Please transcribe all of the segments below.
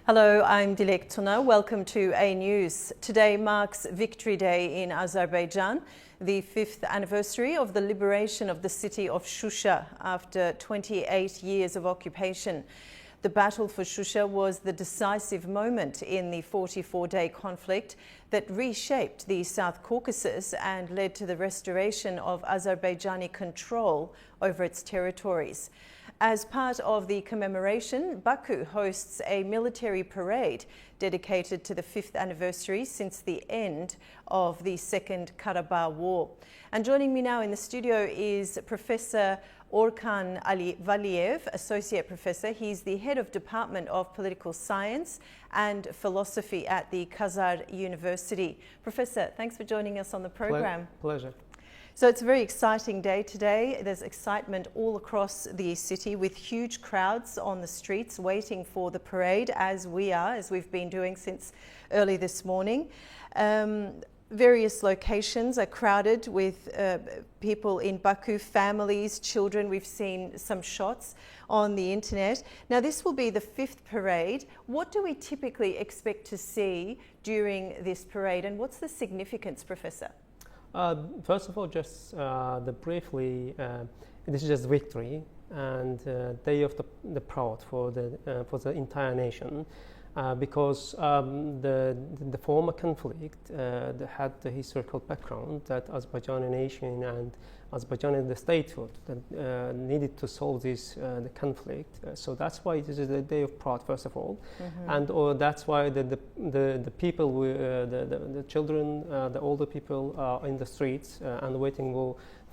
Hello, I'm Dilek Tuna. Welcome to A News. Today marks Victory Day in Azerbaijan, the 5th anniversary of the liberation of the city of Shusha after 28 years of occupation. The battle for Shusha was the decisive moment in the 44-day conflict that reshaped the South Caucasus and led to the restoration of Azerbaijani control over its territories. As part of the commemoration, Baku hosts a military parade dedicated to the 5th anniversary since the end of the Second Karabakh War. And joining me now in the studio is Professor Orkan Valiev, Associate Professor. He's the Head of Department of Political Science and Philosophy at the Khazar University. Professor, thanks for joining us on the program. Pleasure. So it's a very exciting day today. There's excitement all across the city with huge crowds on the streets waiting for the parade, as we've been doing since early this morning. Various locations are crowded with people in Baku, families, children. We've seen some shots on the internet. Now, this will be the 5th parade. What do we typically expect to see during this parade, and what's the significance, Professor? First of all, just briefly, this is just victory and day of the proud for the entire nation, because the former conflict had the historical background that Azerbaijani nation and Azerbaijan the statehood needed to solve the conflict. So that's why this is a day of pride, first of all, and that's why the people, the children, the older people are in the streets and waiting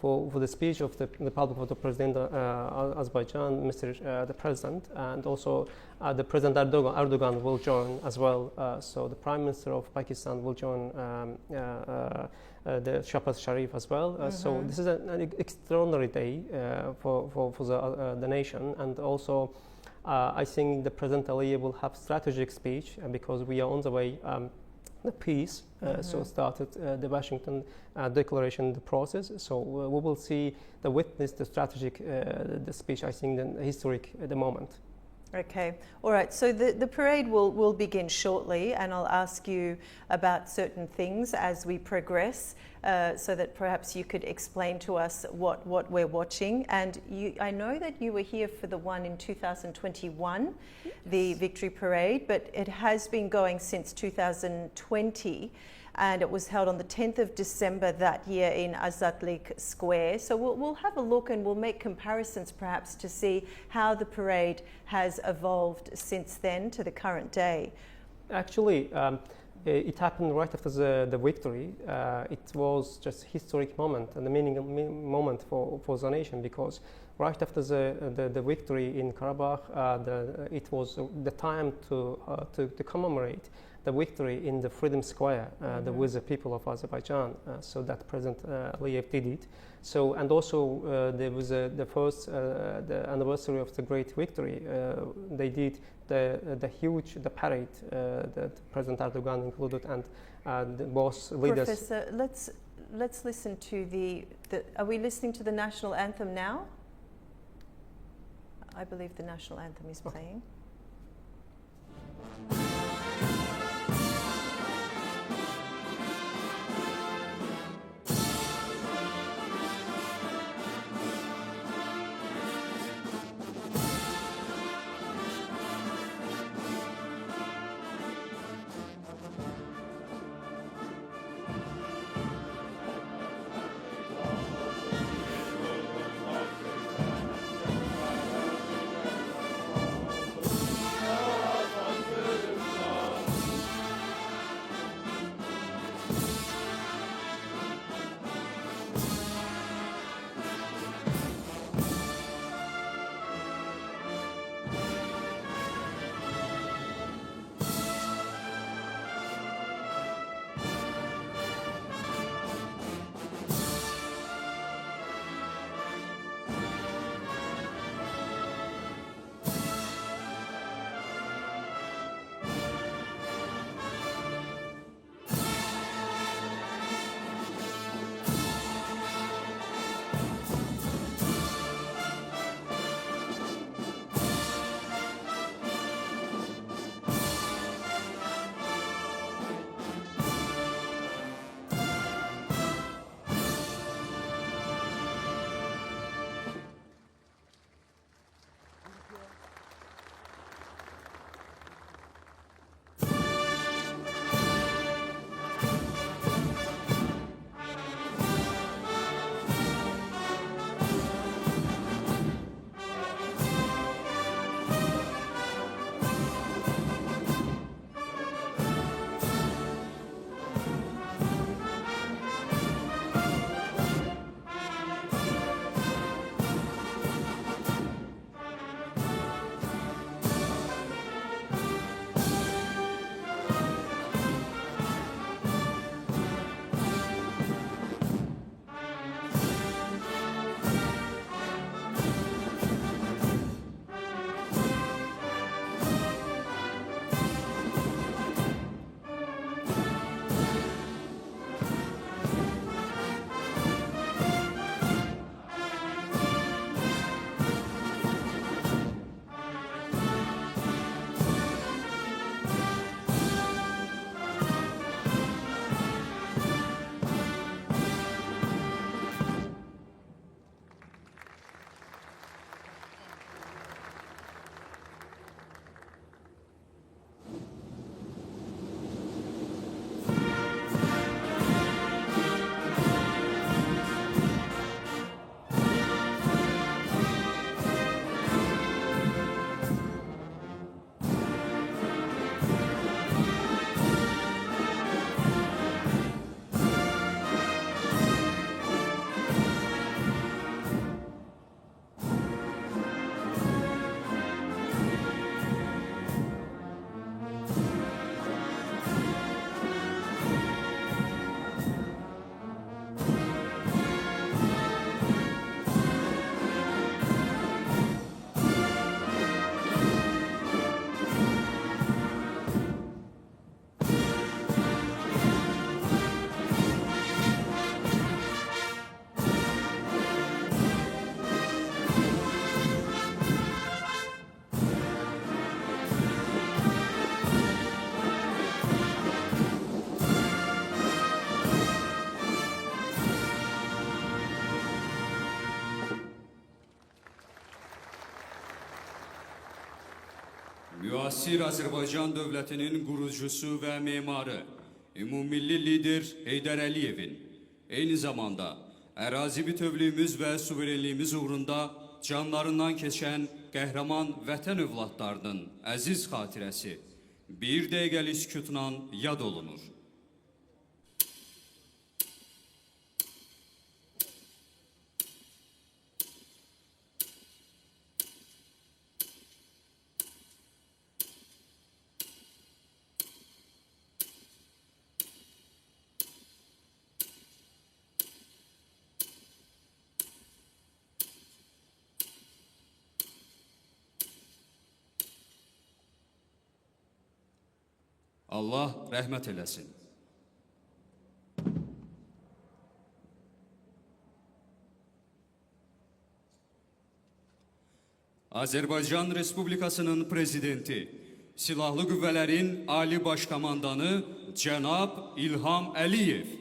for the speech of the public of the President Azerbaijan, the President, and also the President Erdogan will join as well. So the Prime Minister of Pakistan will join the Shahbaz Sharif as well. So this is an extraordinary day for the nation, and also I think the President Aliyev will have strategic speech because we are on the way. The peace, so started the Washington Declaration, the process. So we will see the strategic, the speech. I think the historic, the moment. Okay, all right. So the parade will begin shortly, and I'll ask you about certain things as we progress, so that perhaps you could explain to us what we're watching. And I know that you were here for the one in 2021, yes, the Victory Parade, but it has been going since 2020. And it was held on the 10th of December that year in Azadlik Square. So we'll have a look and we'll make comparisons perhaps to see how the parade has evolved since then to the current day. Actually, it happened right after the victory. It was just a historic moment and a meaningful moment for the nation, because right after the victory in Karabakh, it was the time to commemorate the victory in the Freedom Square with the people of Azerbaijan. So that President Aliyev did it. So, and also there was the first the anniversary of the great victory. They did the huge parade that President Erdogan included, and the both leaders. Professor, let's listen to are we listening to the national anthem now? I believe the national anthem is playing. Müasir Azərbaycan dövlətinin qurucusu və memarı, ümummilli lider Heydər Əliyevin, eyni zamanda ərazi bütövlüyümüz və suverenliyimiz uğrunda canlarından keçən qəhrəman vətən övladlarının əziz xatirəsi bir dəqiqəlik sükutla yad olunur. Allah rəhmət eləsin. Azərbaycan Respublikasının prezidenti, Silahlı Qüvvələrin Ali Başkomandanı cənab İlham Əliyev.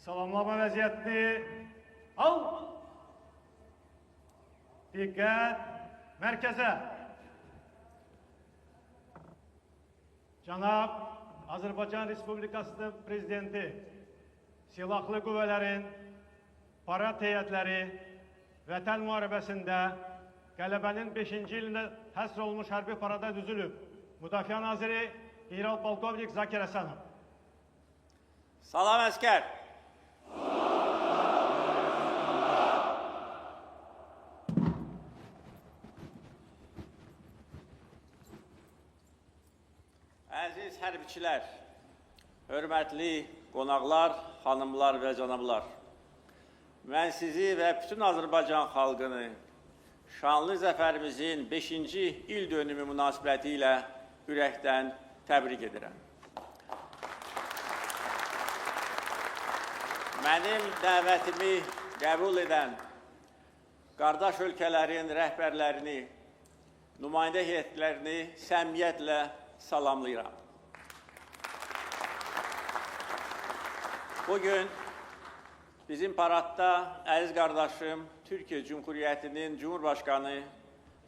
Salamlama vəziyyətini al. Diqqət, mərkəzə. Cənab Azərbaycan Respublikasının Prezidenti, Silahlı Qüvvələrin parad heyətləri vətən müharibəsində qələbənin 5-ci ilində həsr olmuş hərbi parada düzülüb. Müdafiə Naziri General Polkovnik Zakir Həsənov. Salam əskər. Əziz hərbiçilər, hörmətli qonaqlar, xanımlar və cənablar, mən sizi və bütün Azərbaycan xalqını şanlı zəfərimizin 5-ci il dönümü münasibəti ilə ürəkdən təbrik edirəm. Mənim dəvətimi qəbul edən qardaş ölkələrin rəhbərlərini, nümayəndə heyətlərini səmimiyyətlə salamlayıram. Bugün bizim paradda əziz qardaşım Türkiyə Cumhuriyyətinin Cumhurbaşqanı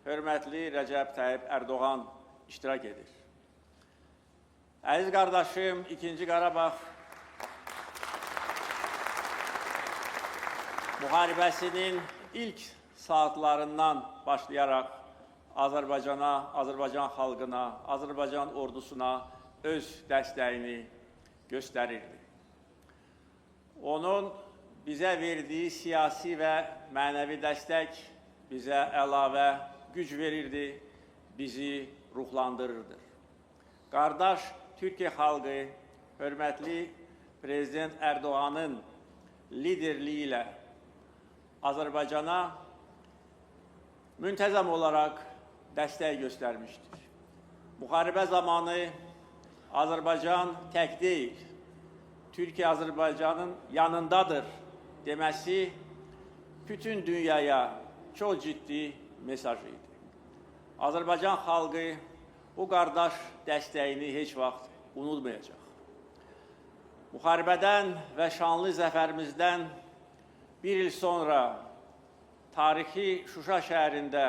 hörmətli Rəcəb Tayyip Erdoğan iştirak edir. Əziz qardaşım 2-ci Qarabağ müharibəsinin ilk saatlarından başlayaraq Azərbaycana, Azərbaycan xalqına, Azərbaycan ordusuna öz dəstəyini göstərirdi. Onun bizə verdiyi siyasi və mənəvi dəstək bizə əlavə güc verirdi, bizi ruhlandırırdı. Qardaş Türkiyə xalqı, hörmətli Prezident Erdoğan'ın liderliyi ilə Azərbaycana müntəzəm olaraq dəstək göstərmişdir. Müharibə zamanı Azərbaycan tək deyil, Türkiyə Azərbaycanın yanındadır deməsi bütün dünyaya çox ciddi mesaj idi. Azərbaycan xalqı bu qardaş dəstəyini heç vaxt unutmayacaq. Müharibədən və şanlı zəfərimizdən bir il sonra tarixi Şuşa şəhərində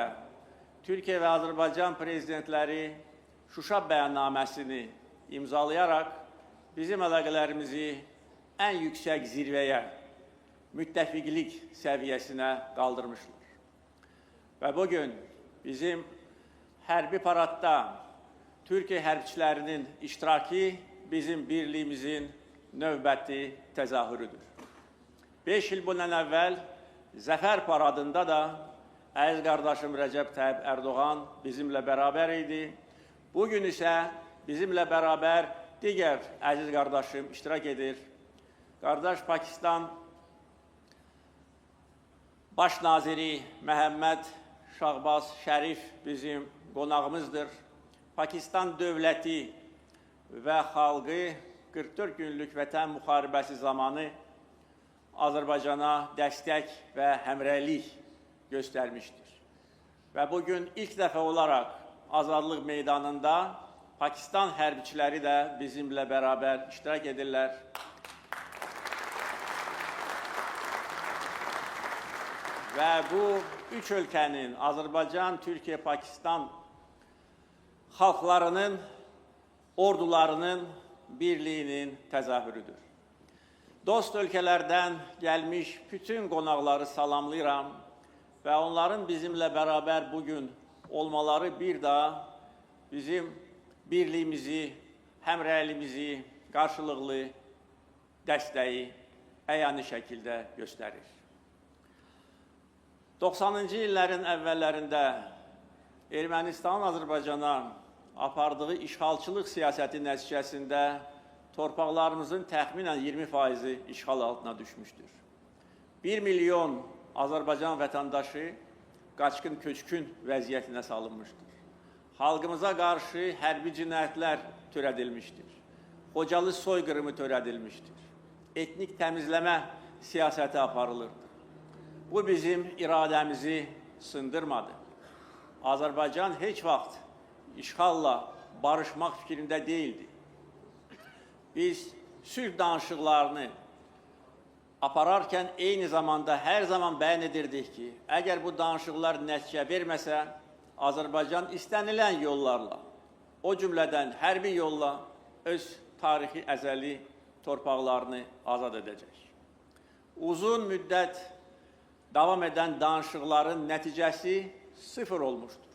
Türkiyə və Azərbaycan prezidentləri Şuşa bəyannaməsini imzalayaraq bizim əlaqələrimizi ən yüksək zirvəyə, müttəfiqlik səviyyəsinə qaldırmışlar. Və bugün bizim hərbi paradda Türkiyə hərbçilərinin iştirakı bizim birliyimizin növbəti təzahürüdür. 5 il bundan əvvəl Zəfər paradında da əziz qardaşım Rəcəb Tayyip Erdoğan bizimlə bərabər idi. Bugün isə bizimlə bərabər digər əziz qardaşım iştirak edir. Qardaş Pakistan Baş naziri Məhəmməd Şahbaz Şərif bizim qonağımızdır. Pakistan dövləti və xalqı 44 günlük vətən müharibəsi zamanı Azərbaycana dəstək və həmrəylik göstərmişdir. Və bugün ilk dəfə olaraq Azadlıq meydanında Pakistan hərbiçiləri də bizimlə bərabər iştirak edirlər. Və bu üç ölkənin, Azərbaycan, Türkiyə, Pakistan xalqlarının, ordularının birliyinin təzahürüdür. Dost ölkələrdən gəlmiş bütün qonaqları salamlayıram və onların bizimlə bərabər bugün olmaları bir daha bizim birliyimizi, həmrəyliyimizi, qarşılıqlı dəstəyi əyani şəkildə göstərir. 90-cı illərin əvvəllərində Ermənistan Azərbaycana apardığı işğalçılıq siyasəti nəticəsində torpaqlarımızın təxminən 20% işğal altına düşmüşdür. 1 milyon Azərbaycan vətəndaşı qaçqın köçkün vəziyyətinə salınmışdır. Xalqımıza qarşı hərbi cinayətlər törədilmişdir. Xocalı soyqırımı törədilmişdir. Etnik təmizləmə siyasəti aparılırdı. Bu bizim iradəmizi sındırmadı. Azərbaycan heç vaxt işğalla barışmaq fikrində deyildi. Biz sülh danışıqlarını apararkən eyni zamanda hər zaman bəyan edirdik ki, əgər bu danışıqlar nəticə verməsə, Azərbaycan istənilən yollarla, o cümlədən hərbi yolla öz tarixi əzəli torpaqlarını azad edəcək. Uzun müddət davam edən danışıqların nəticəsi sıfır olmuşdur.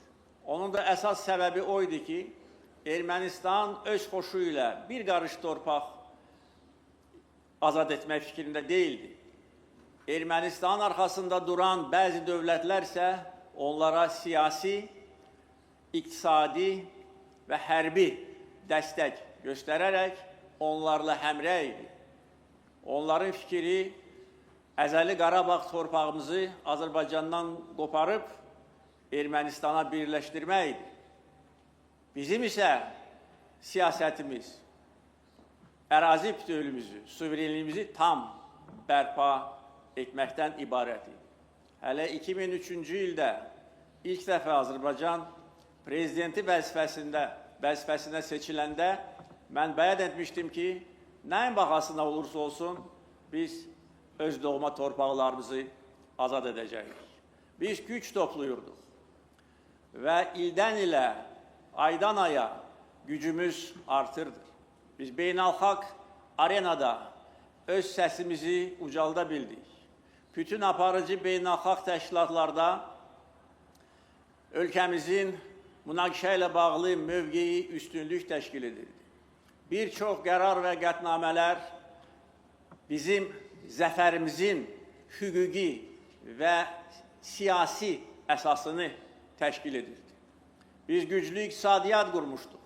Onun da əsas səbəbi o idi ki, Ermənistan öz xoşu ilə bir qarış torpaq azad etmək fikrində deyildi. Ermənistan arxasında duran bəzi dövlətlər isə onlara siyasi, iqtisadi və hərbi dəstək göstərərək onlarla həmrəy idi. Onların fikri əzəli Qarabağ torpağımızı Azərbaycandan qoparıb Ermənistana birləşdirmək idi. Bizim isə siyasətimiz ərazi bütövlüyümüzü, suverenliyimizi tam bərpa etməkdən ibarət idi. Hələ 2003-cü ildə ilk dəfə Azərbaycan prezidenti vəzifəsinə seçiləndə mən bəyan etmişdim ki, nəyin baxasına olursa olsun biz öz doğma torpaqlarımızı azad edəcəyik. Biz güc topluyurduq və ildən ilə, aydan aya gücümüz artırdı. Biz beynəlxalq arenada öz səsimizi ucalda bildik. Bütün aparıcı beynəlxalq təşkilatlarda ölkəmizin münaqişə ilə bağlı mövqeyi üstünlük təşkil edirdi. Bir çox qərar və qətnamələr bizim zəfərimizin hüquqi və siyasi əsasını təşkil edirdi. Biz güclü iqtisadiyyat qurmuşduq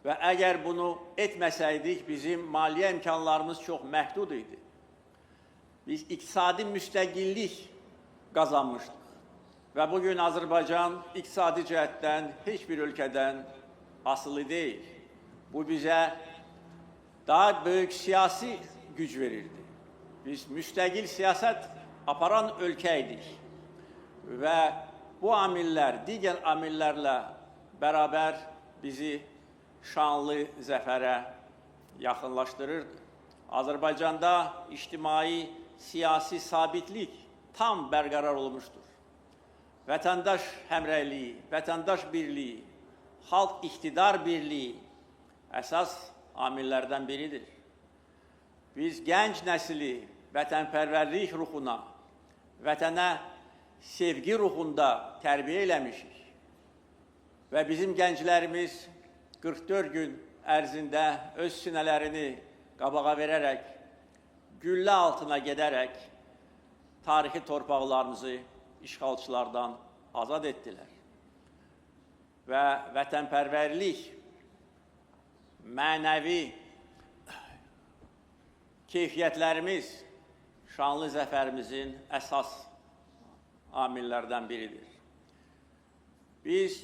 və əgər bunu etməsəydik, bizim maliyyə imkanlarımız çox məhdud idi. Biz iqtisadi müstəqillik qazanmışdıq və bugün Azərbaycan iqtisadi cəhətdən heç bir ölkədən asılı deyil. Bu bizə daha böyük siyasi güc verirdi. Biz müstəqil siyasət aparan ölkə idik və bu amillər, digər amillərlə bərabər bizi şanlı zəfərə yaxınlaşdırırdı. Azərbaycanda ictimai, siyasi sabitlik tam bərqərar olmuşdur. Vətəndaş həmrəyliyi, vətəndaş birliyi, xalq iqtidar birliyi əsas amillərdən biridir. Biz gənc nəsli vətənpərvərlik ruhuna, vətənə sevgi ruhunda tərbiyə eləmişik və bizim gənclərimiz 44 gün ərzində öz sinələrini qabağa verərək, güllə altına gedərək tarixi torpaqlarımızı işğalçılardan azad etdilər. Və vətənpərvərlik, mənəvi keyfiyyətlərimiz şanlı zəfərimizin əsas amillərdən biridir. Biz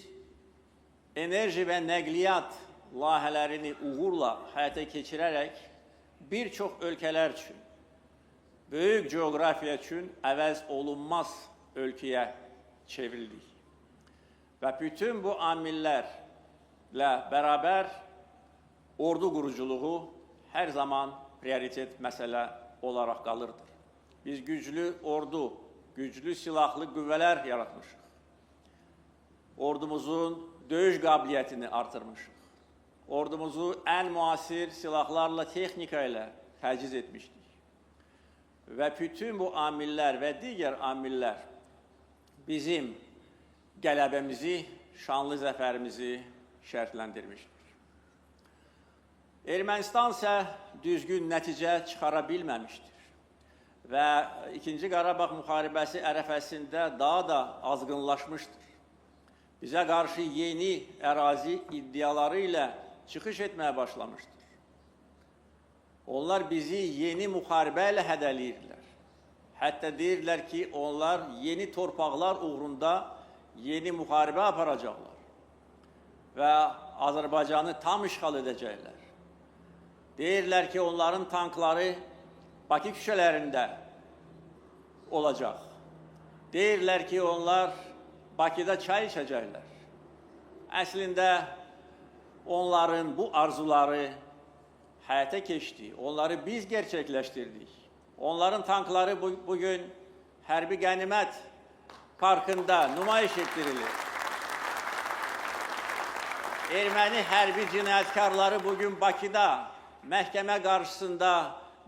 enerji və nəqliyyat layihələrini uğurla həyata keçirərək bir çox ölkələr üçün, böyük coğrafiya üçün əvəz olunmaz ölkəyə çevrildik. Və bütün bu amillərlə bərabər ordu quruculuğu hər zaman prioritet məsələ olaraq qalırdır. Biz güclü ordu, güclü silahlı qüvvələr yaratmışıq. Ordumuzun döyüş qabiliyyətini artırmışıq. Ordumuzu ən müasir silahlarla, texnika ilə təchiz etmişdik. Və bütün bu amillər və digər amillər bizim qələbəmizi, şanlı zəfərimizi şərtləndirmişdir. Ermənistan isə düzgün nəticə çıxara bilməmişdir və İkinci Qarabağ müharibəsi ərəfəsində daha da azğınlaşmışdır. Bizə qarşı yeni ərazi iddiaları ilə çıxış etməyə başlamışdır. Onlar bizi yeni müharibə ilə hədələyirlər. Hətta deyirlər ki, onlar yeni torpaqlar uğrunda yeni müharibə aparacaqlar və Azərbaycanı tam işğal edəcəklər. Deyirlər ki, onların tankları Bakı küçələrində olacaq. Deyirlər ki, onlar Bakıda çay içəcəklər. Əslində, onların bu arzuları həyata keçdi. Onları biz gerçəkləşdirdik. Onların tankları bugün hərbi qənimət parkında nümayiş etdirilir. Erməni hərbi cinayətkarları bugün Bakıda məhkəmə qarşısında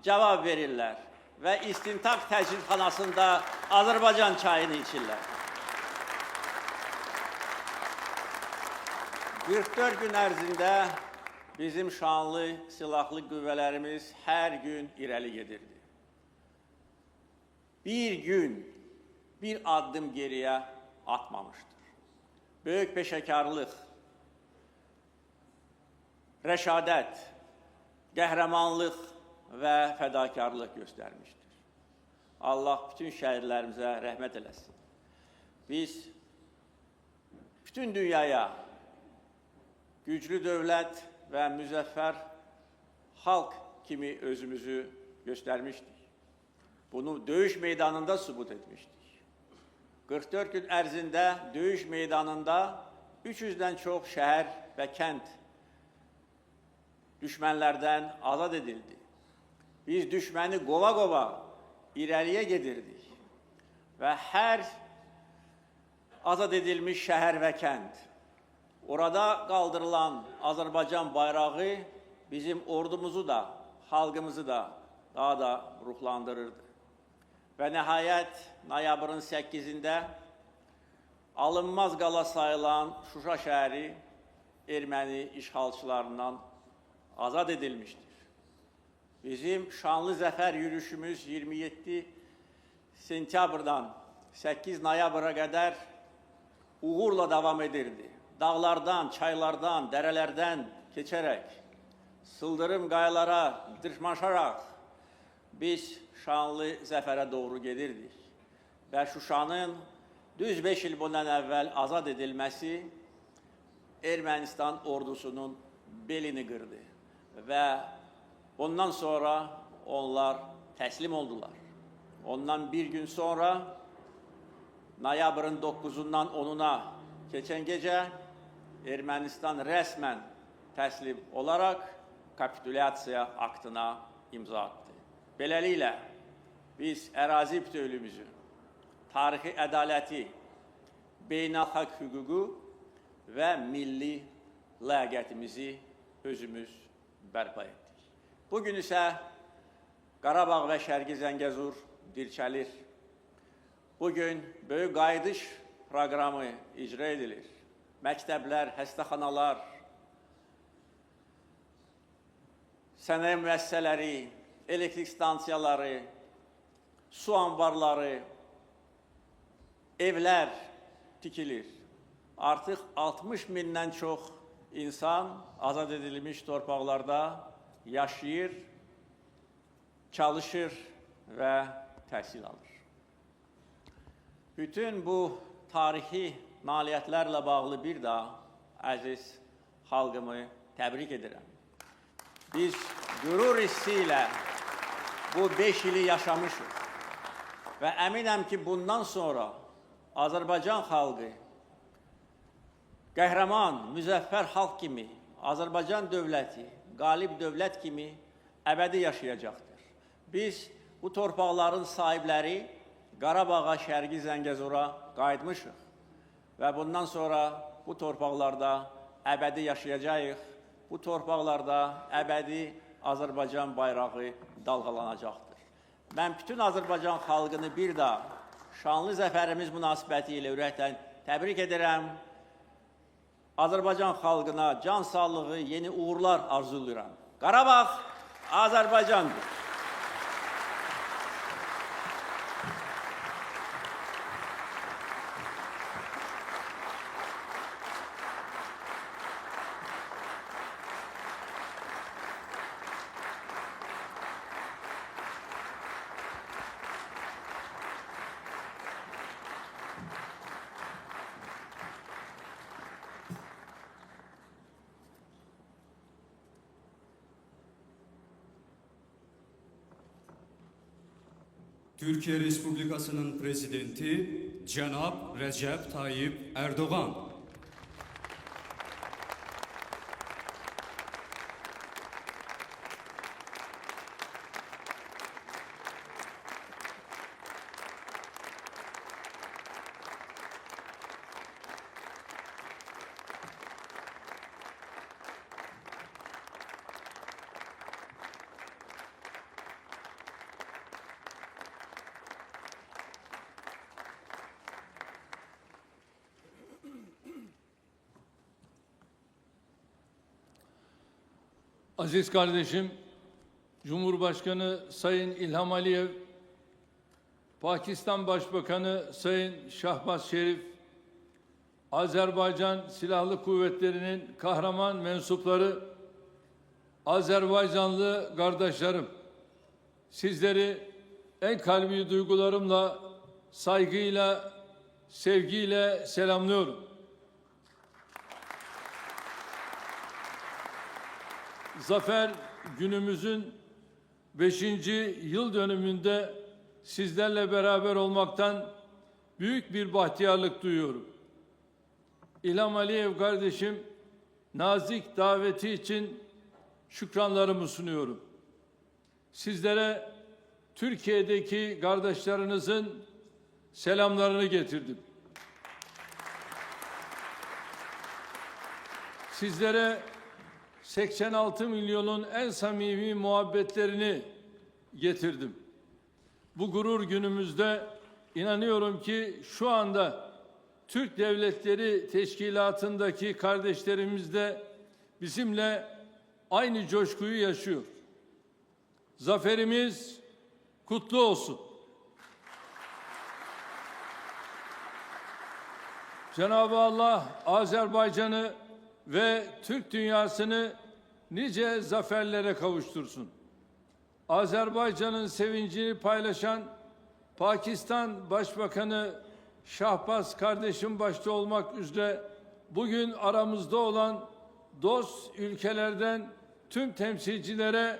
cavab verirlər və istintaq təcridxanasında Azərbaycan çayını içirlər. 44 gün ərzində bizim şanlı silahlı qüvvələrimiz hər gün irəli gedirdi. Bir gün, bir addım geriyə atmamışdır. Böyük peşəkarlıq, rəşadət, qəhrəmanlıq və fədakarlıq göstərmişdir. Allah bütün şəhidlərimizə rəhmət eləsin. Biz bütün dünyaya güclü dövlət və müzəffər xalq kimi özümüzü göstərmişdik. Bunu döyüş meydanında sübut etmişdik. 44 gün ərzində döyüş meydanında 300-dən çox şəhər və kənd düşmənlərdən azad edildi. Biz düşməni qova-qova irəliyə gedirdik və hər azad edilmiş şəhər və kənd, orada qaldırılan Azərbaycan bayrağı bizim ordumuzu da, xalqımızı da daha da ruhlandırırdı. Və nəhayət, noyabrın 8-də alınmaz qala sayılan Şuşa şəhəri erməni işğalçılarından azad edilmişdir. Bizim şanlı zəfər yürüyüşümüz 27 sentyabrdan 8 noyabra qədər uğurla davam edirdi. Dağlardan, çaylardan, dərələrdən keçərək, sıldırım qayalara dırmaşaraq biz şanlı zəfərə doğru gedirdik. Və Şuşanın düz 5 il bundan əvvəl azad edilməsi Ermənistan ordusunun belini qırdı və ondan sonra onlar təslim oldular. Ondan bir gün sonra noyabrın 9-undan 10-una keçən gecə Ermənistan rəsmən təslim olaraq kapitulyasiya aktına imza atdı. Beləliklə, biz ərazi bütövlüyümüzü, tarixi ədaləti, beynəlxalq hüququ və milli ləyaqətimizi özümüz bərpa etdik. Bugün isə Qarabağ və Şərqi Zəngəzur dirçəlir. Bugün böyük qayıdış proqramı icra edilir. Məktəblər, xəstəxanalar, sənaye müəssisələri, elektrik stansiyaları, su anbarları, evlər tikilir. Artıq 60 mindən çox insan azad edilmiş torpaqlarda yaşayır, çalışır və təhsil alır. Bütün bu tarixi nailiyyətlərlə bağlı bir daha əziz xalqımı təbrik edirəm. Biz qürur hissi ilə bu 5 ili yaşamışıq və əminəm ki, bundan sonra Azərbaycan xalqı qəhrəman, müzəffər xalq kimi, Azərbaycan dövləti, qalib dövlət kimi əbədi yaşayacaqdır. Biz bu torpaqların sahibləri Qarabağa, Şərqi Zəngəzura qayıtmışıq və bundan sonra bu torpaqlarda əbədi yaşayacağıq. Bu torpaqlarda əbədi Azərbaycan bayrağı dalğalanacaqdır. Mən bütün Azərbaycan xalqını bir daha şanlı zəfərimiz münasibəti ilə ürəkdən təbrik edirəm. Azərbaycan xalqına can sağlığı, yeni uğurlar arzulayıram. Qarabağ Azərbaycandır. Türkiye Respublikası'nın prezidenti Cenab Recep Tayyip Erdoğan. Aziz kardeşim, Cumhurbaşkanı Sayın İlham Aliyev, Pakistan Başbakanı Sayın Şahbaz Şerif, Azerbaycan Silahlı Kuvvetleri'nin kahraman mensupları, Azerbaycanlı kardeşlerim, sizleri en kalbi duygularımla, saygıyla, sevgiyle selamlıyorum. Zafer günümüzün 5. yıl dönümünde sizlerle beraber olmaktan büyük bir bahtiyarlık duyuyorum. İlham Aliyev kardeşim, nazik daveti için şükranlarımı sunuyorum. Sizlere Türkiye'deki kardeşlerinizin selamlarını getirdim. Sizlere 86 milyonun en samimi muhabbetlerini getirdim. Bu gurur günümüzde inanıyorum ki şu anda Türk Devletleri Teşkilatı'ndaki kardeşlerimiz de bizimle aynı coşkuyu yaşıyor. Zaferimiz kutlu olsun. Cenab-ı Allah Azerbaycan'ı ve Türk dünyasını nice zaferlere kavuştursun. Azerbaycan'ın sevincini paylaşan Pakistan Başbakanı Şahbaz kardeşim başta olmak üzere bugün aramızda olan dost ülkelerden tüm temsilcilere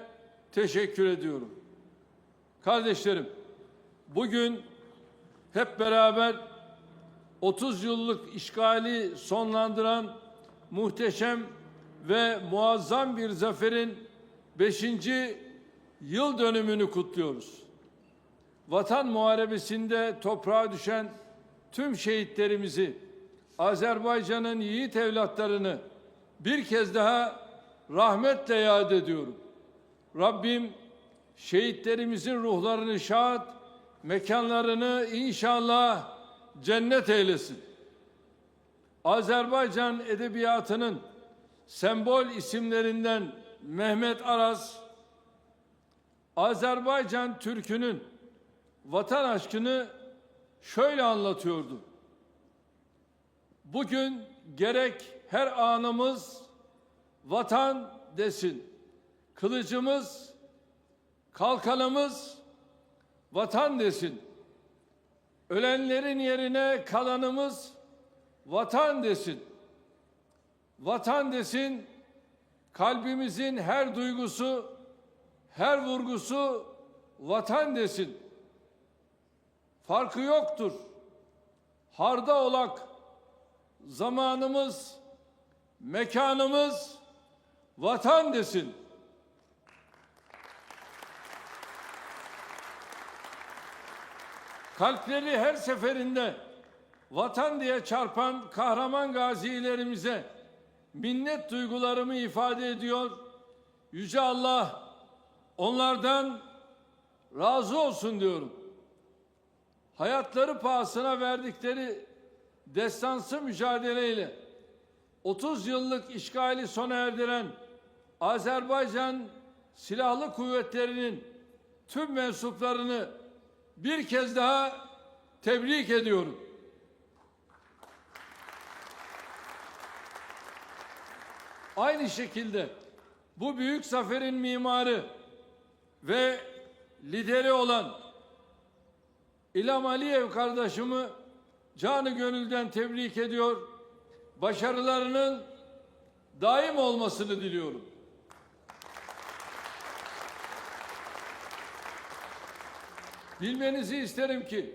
teşekkür ediyorum. Kardeşlerim, bugün hep beraber 30 yıllık işgali sonlandıran muhteşem ve muazzam bir zaferin 5. yıl dönümünü kutluyoruz. Vatan muharebesinde toprağa düşen tüm şehitlerimizi, Azerbaycan'ın yiğit evlatlarını bir kez daha rahmetle yad ediyorum. Rabbim şehitlerimizin ruhlarını şad, mekanlarını inşallah cennet eylesin. Azerbaycan edebiyatının sembol isimlerinden Mehmet Aras, Azerbaycan türkünün vatan aşkını şöyle anlatıyordu. Bugün gerek her anımız vatan desin. Kılıcımız, kalkanımız vatan desin. Ölenlerin yerine kalanımız vatan desin. Vatan desin, kalbimizin her duygusu, her vurgusu vatan desin. Farkı yoktur. Harda olak, zamanımız, mekanımız vatan desin. Kalpleri her seferinde vatan diye çarpan kahraman gazilerimize minnet duygularımı ifade ediyor. Yüce Allah onlardan razı olsun diyorum. Hayatları pahasına verdikleri destansı mücadeleyle 30 yıllık işgali sona erdiren Azerbaycan Silahlı Kuvvetleri'nin tüm mensuplarını bir kez daha tebrik ediyorum. Aynı şekilde bu büyük zaferin mimarı ve lideri olan İlham Aliyev kardeşimi canı gönülden tebrik ediyor. Başarılarının daim olmasını diliyorum. Bilmenizi isterim ki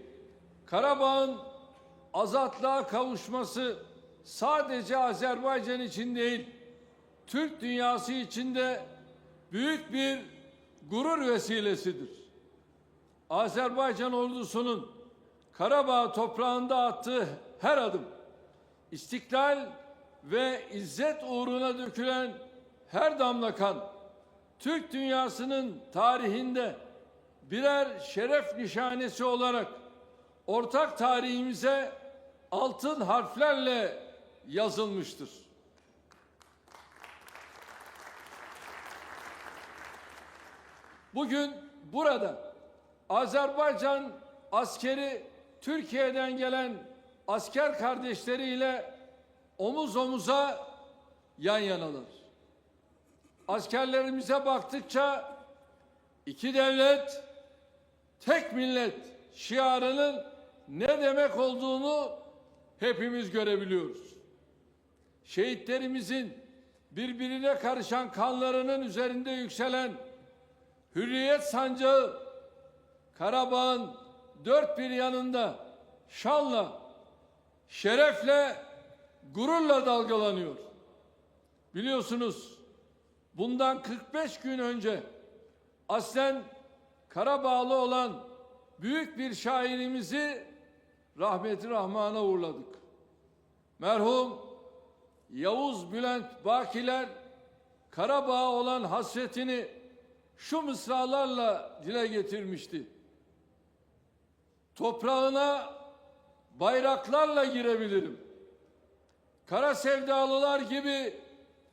Karabağ'ın azatlığa kavuşması sadece Azerbaycan için değil, Türk dünyası için de büyük bir gurur vesilesidir. Azerbaycan ordusunun Karabağ toprağında attığı her adım, istiklal ve izzet uğruna dökülen her damla kan, Türk dünyasının tarihinde birer şeref nişanesi olarak ortak tarihimize altın harflerle yazılmıştır. Bugün burada Azerbaycan askeri Türkiye'den gelen asker kardeşleriyle omuz omuza yan yanalar. Askerlerimize baktıkça iki devlet, tek millet şiarının ne demek olduğunu hepimiz görebiliyoruz. Şehitlerimizin birbirine karışan kanlarının üzerinde yükselen hürriyet sancağı Karabağ'ın dört bir yanında şanla, şerefle, gururla dalgalanıyor. Biliyorsunuz bundan 45 gün önce aslen Karabağlı olan büyük bir şairimizi rahmeti rahmana uğurladık. Merhum Yavuz Bülent Bakiler Karabağ'a olan hasretini şu mısralarla dile getirmişti. Toprağına bayraklarla girebilirim. Kara sevdalılar gibi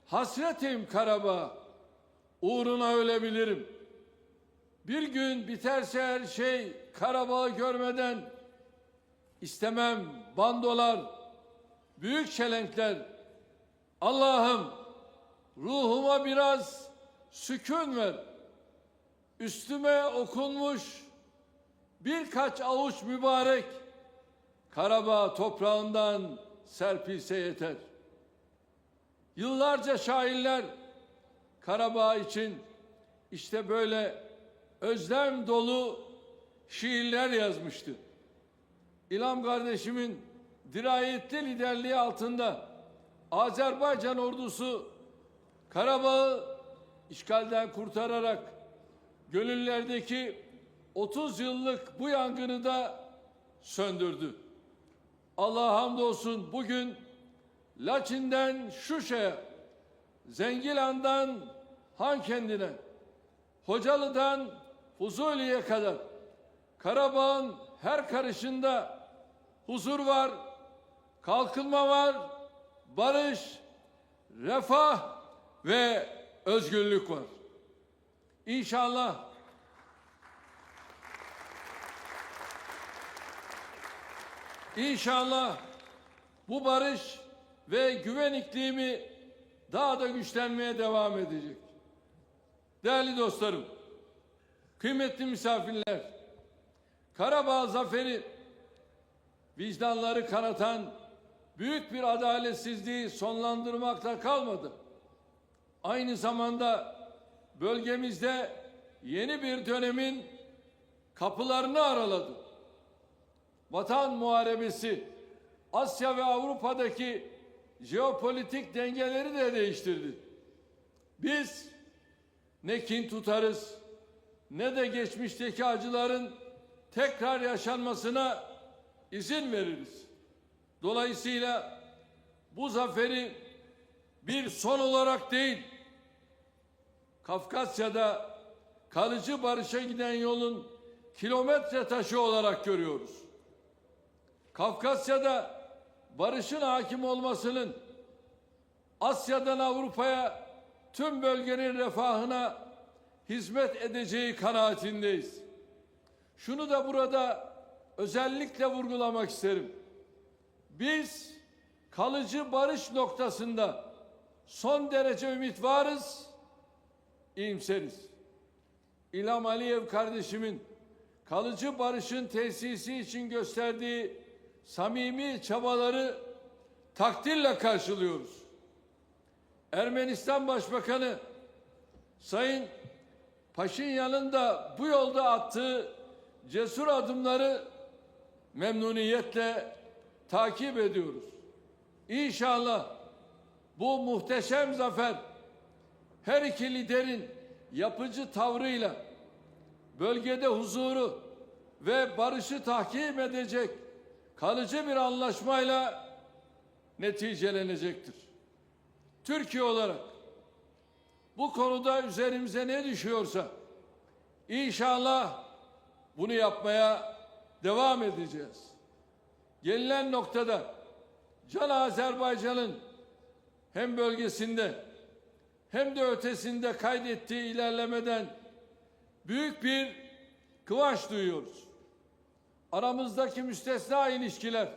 hasretim Karabağ, uğruna ölebilirim. Bir gün biterse her şey Karabağ'ı görmeden istemem bandolar, büyük çelenkler. Allah'ım ruhuma biraz sükun ver. Üstüme okunmuş birkaç avuç mübarek Karabağ toprağından serpilse yeter. Yıllarca şairler Karabağ için işte böyle özlem dolu şiirler yazmıştı. İlham kardeşimin dirayetli liderliği altında Azerbaycan ordusu Karabağ'ı işgalden kurtararak gönüllerdeki 30 yıllık bu yangını da söndürdü. Allah'a hamdolsun bugün Laçin'den Şuşa'ya, Zengilan'dan Hankendin'e, Hocalı'dan Fuzuli'ye kadar Karabağ'ın her karışında huzur var, kalkınma var, barış, refah ve özgürlük var. İnşallah bu barış ve güven iklimi daha da güçlenmeye devam edecek. Değerli dostlarım, kıymetli misafirler, Karabağ zaferi vicdanları kanatan büyük bir adaletsizliği sonlandırmakta kalmadı. aynı zamanda bölgemizde yeni bir dönemin kapılarını araladı. Vatan muharebesi Asya ve Avrupa'daki jeopolitik dengeleri de değiştirdi. Biz ne kin tutarız ne de geçmişteki acıların tekrar yaşanmasına izin veririz. Dolayısıyla bu zaferi bir son olarak değil, Kafkasya'da kalıcı barışa giden yolun kilometre taşı olarak görüyoruz. Kafkasya'da barışın hakim olmasının Asya'dan Avrupa'ya tüm bölgenin refahına hizmet edeceği kanaatindeyiz. Şunu da burada özellikle vurgulamak isterim. Biz kalıcı barış noktasında son derece ümit varız, iyimseriz. İlham Aliyev kardeşimin kalıcı barışın tesisi için gösterdiği samimi çabaları takdirle karşılıyoruz. Ermenistan Başbakanı Sayın Paşinyan'ın da bu yolda attığı cesur adımları memnuniyetle takip ediyoruz. İnşallah bu muhteşem zafer her iki liderin yapıcı tavrıyla bölgede huzuru ve barışı tahkim edecek kalıcı bir anlaşmayla neticelenecektir. Türkiye olarak bu konuda üzerimize ne düşüyorsa inşallah bunu yapmaya devam edeceğiz. Gelinen noktada Can Azerbaycan'ın hem bölgesinde hem de ötesinde kaydettiği ilerlemeden büyük bir kıvanç duyuyoruz. Aramızdaki müstesna ilişkiler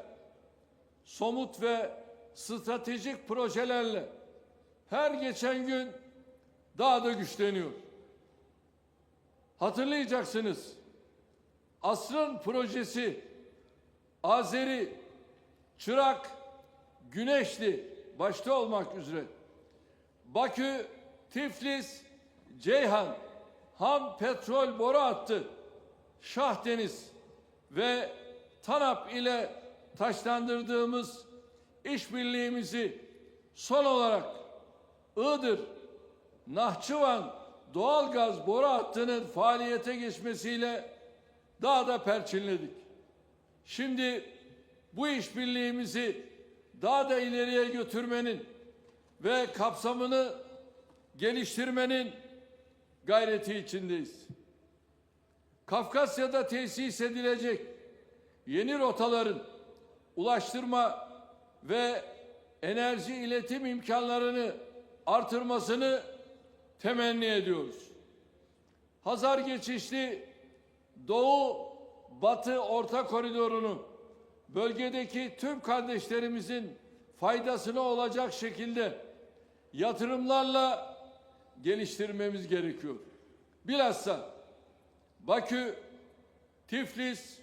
somut ve stratejik projelerle her geçen gün daha da güçleniyor. Hatırlayacaksınız, asrın projesi Azeri, Çırak, Güneşli başta olmak üzere Bakü, Tiflis, Ceyhan ham petrol boru hattı, Şahdeniz ve TANAP ile taşlandırdığımız işbirliğimizi son olarak Iğdır, Nahçıvan doğalgaz boru hattının faaliyete geçmesiyle daha da perçinledik. Şimdi bu işbirliğimizi daha da ileriye götürmenin ve kapsamını geliştirmenin gayreti içindeyiz. Kafkasya'da tesis edilecek yeni rotaların ulaştırma ve enerji iletim imkanlarını artırmasını temenni ediyoruz. Hazar geçişli Doğu-Batı Orta Koridorunu bölgedeki tüm kardeşlerimizin faydasına olacak şekilde yatırımlarla geliştirmemiz gerekiyor. Bilhassa Bakü, Tiflis,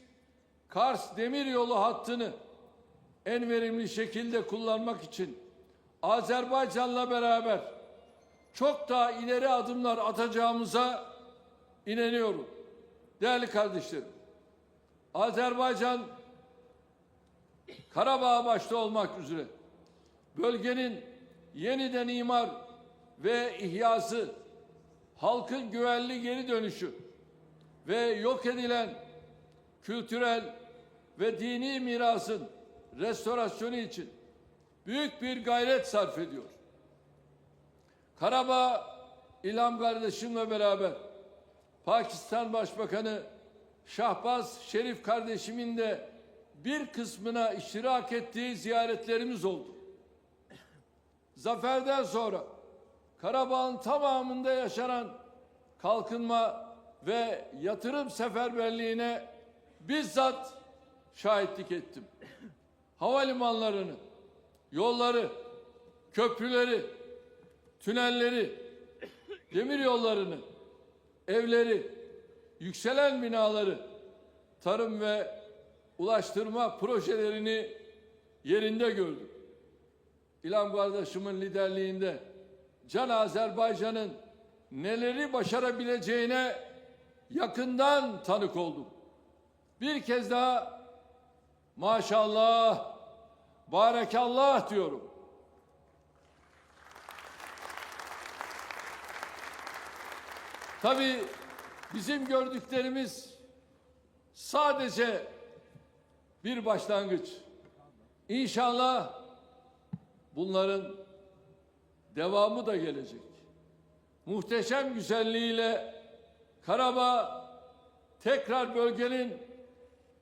Kars demiryolu hattını en verimli şekilde kullanmak için Azerbaycan'la beraber çok daha ileri adımlar atacağımıza inanıyorum. Değerli kardeşlerim, Azerbaycan Karabağ başta olmak üzere bölgenin yeniden imar ve ihyası, halkın güvenli geri dönüşü ve yok edilen kültürel ve dini mirasın restorasyonu için büyük bir gayret sarf ediyor. Karabağ, İlham kardeşimle beraber Pakistan Başbakanı Şahbaz Şerif kardeşimin de bir kısmına iştirak ettiği ziyaretlerimiz oldu. Zaferden sonra Karabağ'ın tamamında yaşanan kalkınma ve yatırım seferberliğine bizzat şahitlik ettim. Havalimanlarını, yolları, köprüleri, tünelleri, demir yollarını, evleri, yükselen binaları, tarım ve ulaştırma projelerini yerinde gördüm. İlham kardeşimin liderliğinde Can Azerbaycan'ın neleri başarabileceğine yakından tanık oldum. Bir kez daha maşallah, barekallah diyorum. Tabii bizim gördüklerimiz sadece bir başlangıç. İnşallah bunların devamı da gelecek. Muhteşem güzelliğiyle Karabağ tekrar bölgenin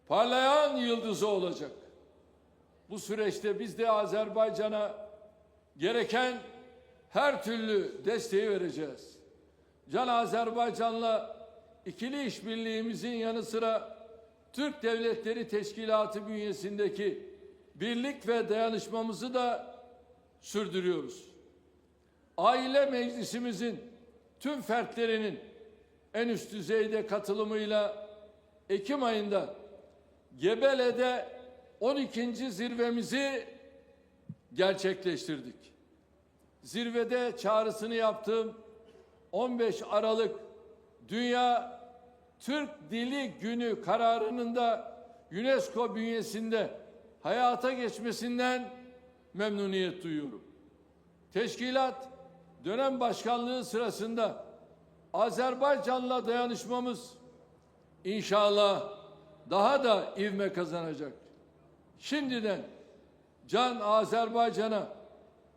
parlayan yıldızı olacak. Bu süreçte biz de Azerbaycan'a gereken her türlü desteği vereceğiz. Can Azerbaycan'la ikili işbirliğimizin yanı sıra Türk Devletleri Teşkilatı bünyesindeki birlik ve dayanışmamızı da sürdürüyoruz. Aile meclisimizin tüm fertlerinin en üst düzeyde katılımıyla Ekim ayında Gebele'de 12. zirvemizi gerçekleştirdik. Zirvede çağrısını yaptığım 15 Aralık Dünya Türk Dili Günü kararının da UNESCO bünyesinde hayata geçmesinden memnuniyet duyuyorum. Teşkilat dönem başkanlığı sırasında Azerbaycan'la dayanışmamız inşallah daha da ivme kazanacak. Şimdiden Can Azerbaycan'a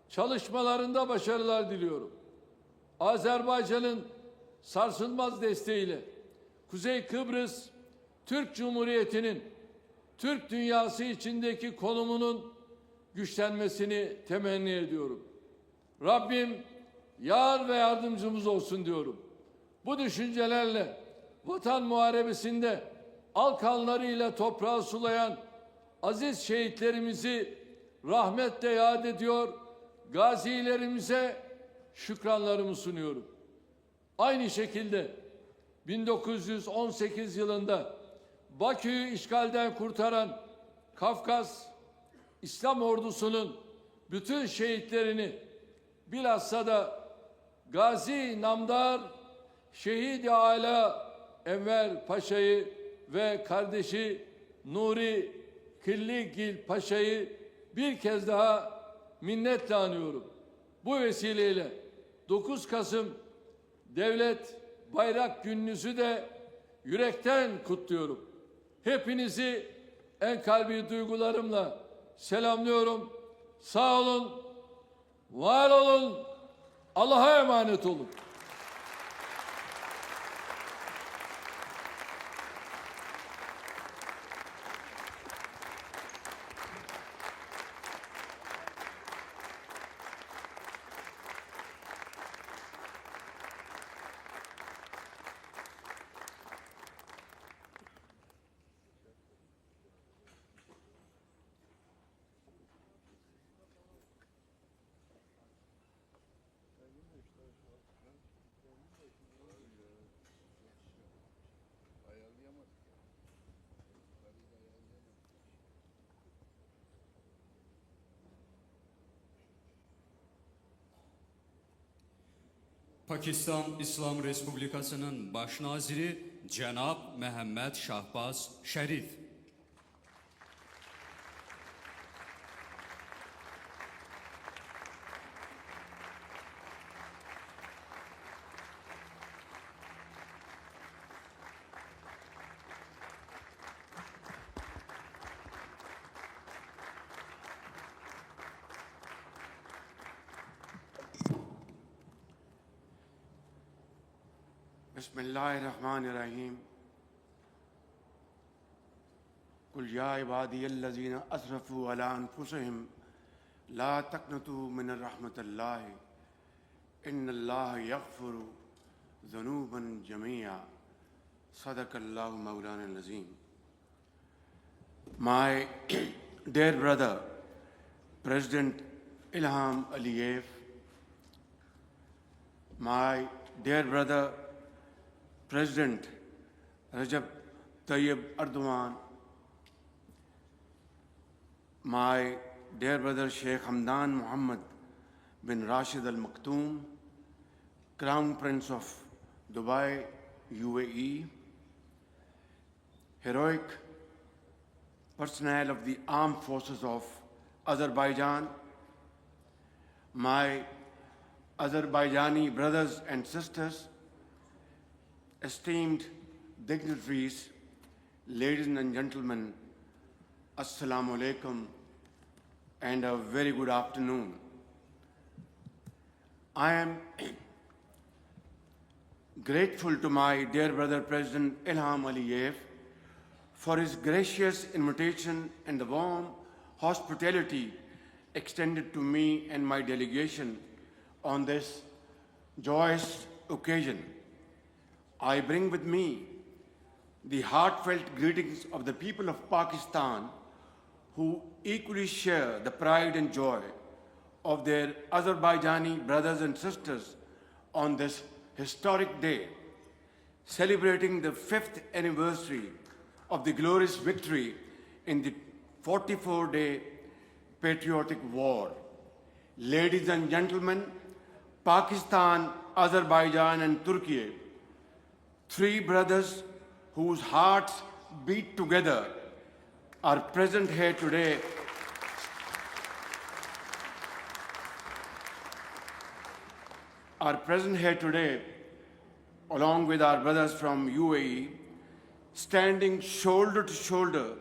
çalışmalarında başarılar diliyorum. Azerbaycan'ın sarsılmaz desteğiyle Kuzey Kıbrıs Türk Cumhuriyeti'nin Türk dünyası içindeki konumunun güçlenmesini temenni ediyorum. Rabbim yar ve yardımcımız olsun diyorum. Bu düşüncelerle Vatan Muharebesi'nde al kanlarıyla toprağı sulayan aziz şehitlerimizi rahmetle yad ediyor, gazilerimize şükranlarımı sunuyorum. Aynı şekilde 1918 yılında Bakü'yü işgalden kurtaran Kafkas İslam ordusunun bütün şehitlerini bilhassa da Gazi Namdar Şehit-i Ala Enver Paşa'yı ve kardeşi Nuri Killigil Paşa'yı bir kez daha minnetle anıyorum. Bu vesileyle 9 Kasım Devlet Bayrak Gününüzü de yürekten kutluyorum. Hepinizi en kalbi duygularımla selamlıyorum. Sağ olun, var olun, Allah'a emanet olun. Pakistan İslam Respublikası'nın Baş Naziri Cenab Mehmet Şahbaz Şerif. बिस्मिल्लाहिर्रहमानिर्रहीम कुल या इबादियल्लज़ीना असरफ़ू अला अनफुसिहिम ला तक़नतू मिनर रहमतिल्लाह इन्नल्लाह यग़फ़िरु ज़ुनूबन जमीआ सदक़ल्लाहु मौलाना अज़ीम. My dear brother, President Ilham Aliyev, my dear brother, President Recep Tayyip Erdogan, my dear brother Sheikh Hamdan Mohammed bin Rashid Al Maktoum, Crown Prince of Dubai, UAE, heroic personnel of the armed forces of Azerbaijan, my Azerbaijani brothers and sisters, esteemed dignitaries, ladies and gentlemen, Assalamu alaikum and a very good afternoon. I am grateful to my dear brother President Ilham Aliyev for his gracious invitation and the warm hospitality extended to me and my delegation on this joyous occasion. I bring with me the heartfelt greetings of the people of Pakistan who equally share the pride and joy of their Azerbaijani brothers and sisters on this historic day, celebrating the 5th anniversary of the glorious victory in the 44-day patriotic war. Ladies and gentlemen, Pakistan, Azerbaijan and Turkey, three brothers whose hearts beat together, are present here today along with our brothers from UAE, standing shoulder to shoulder,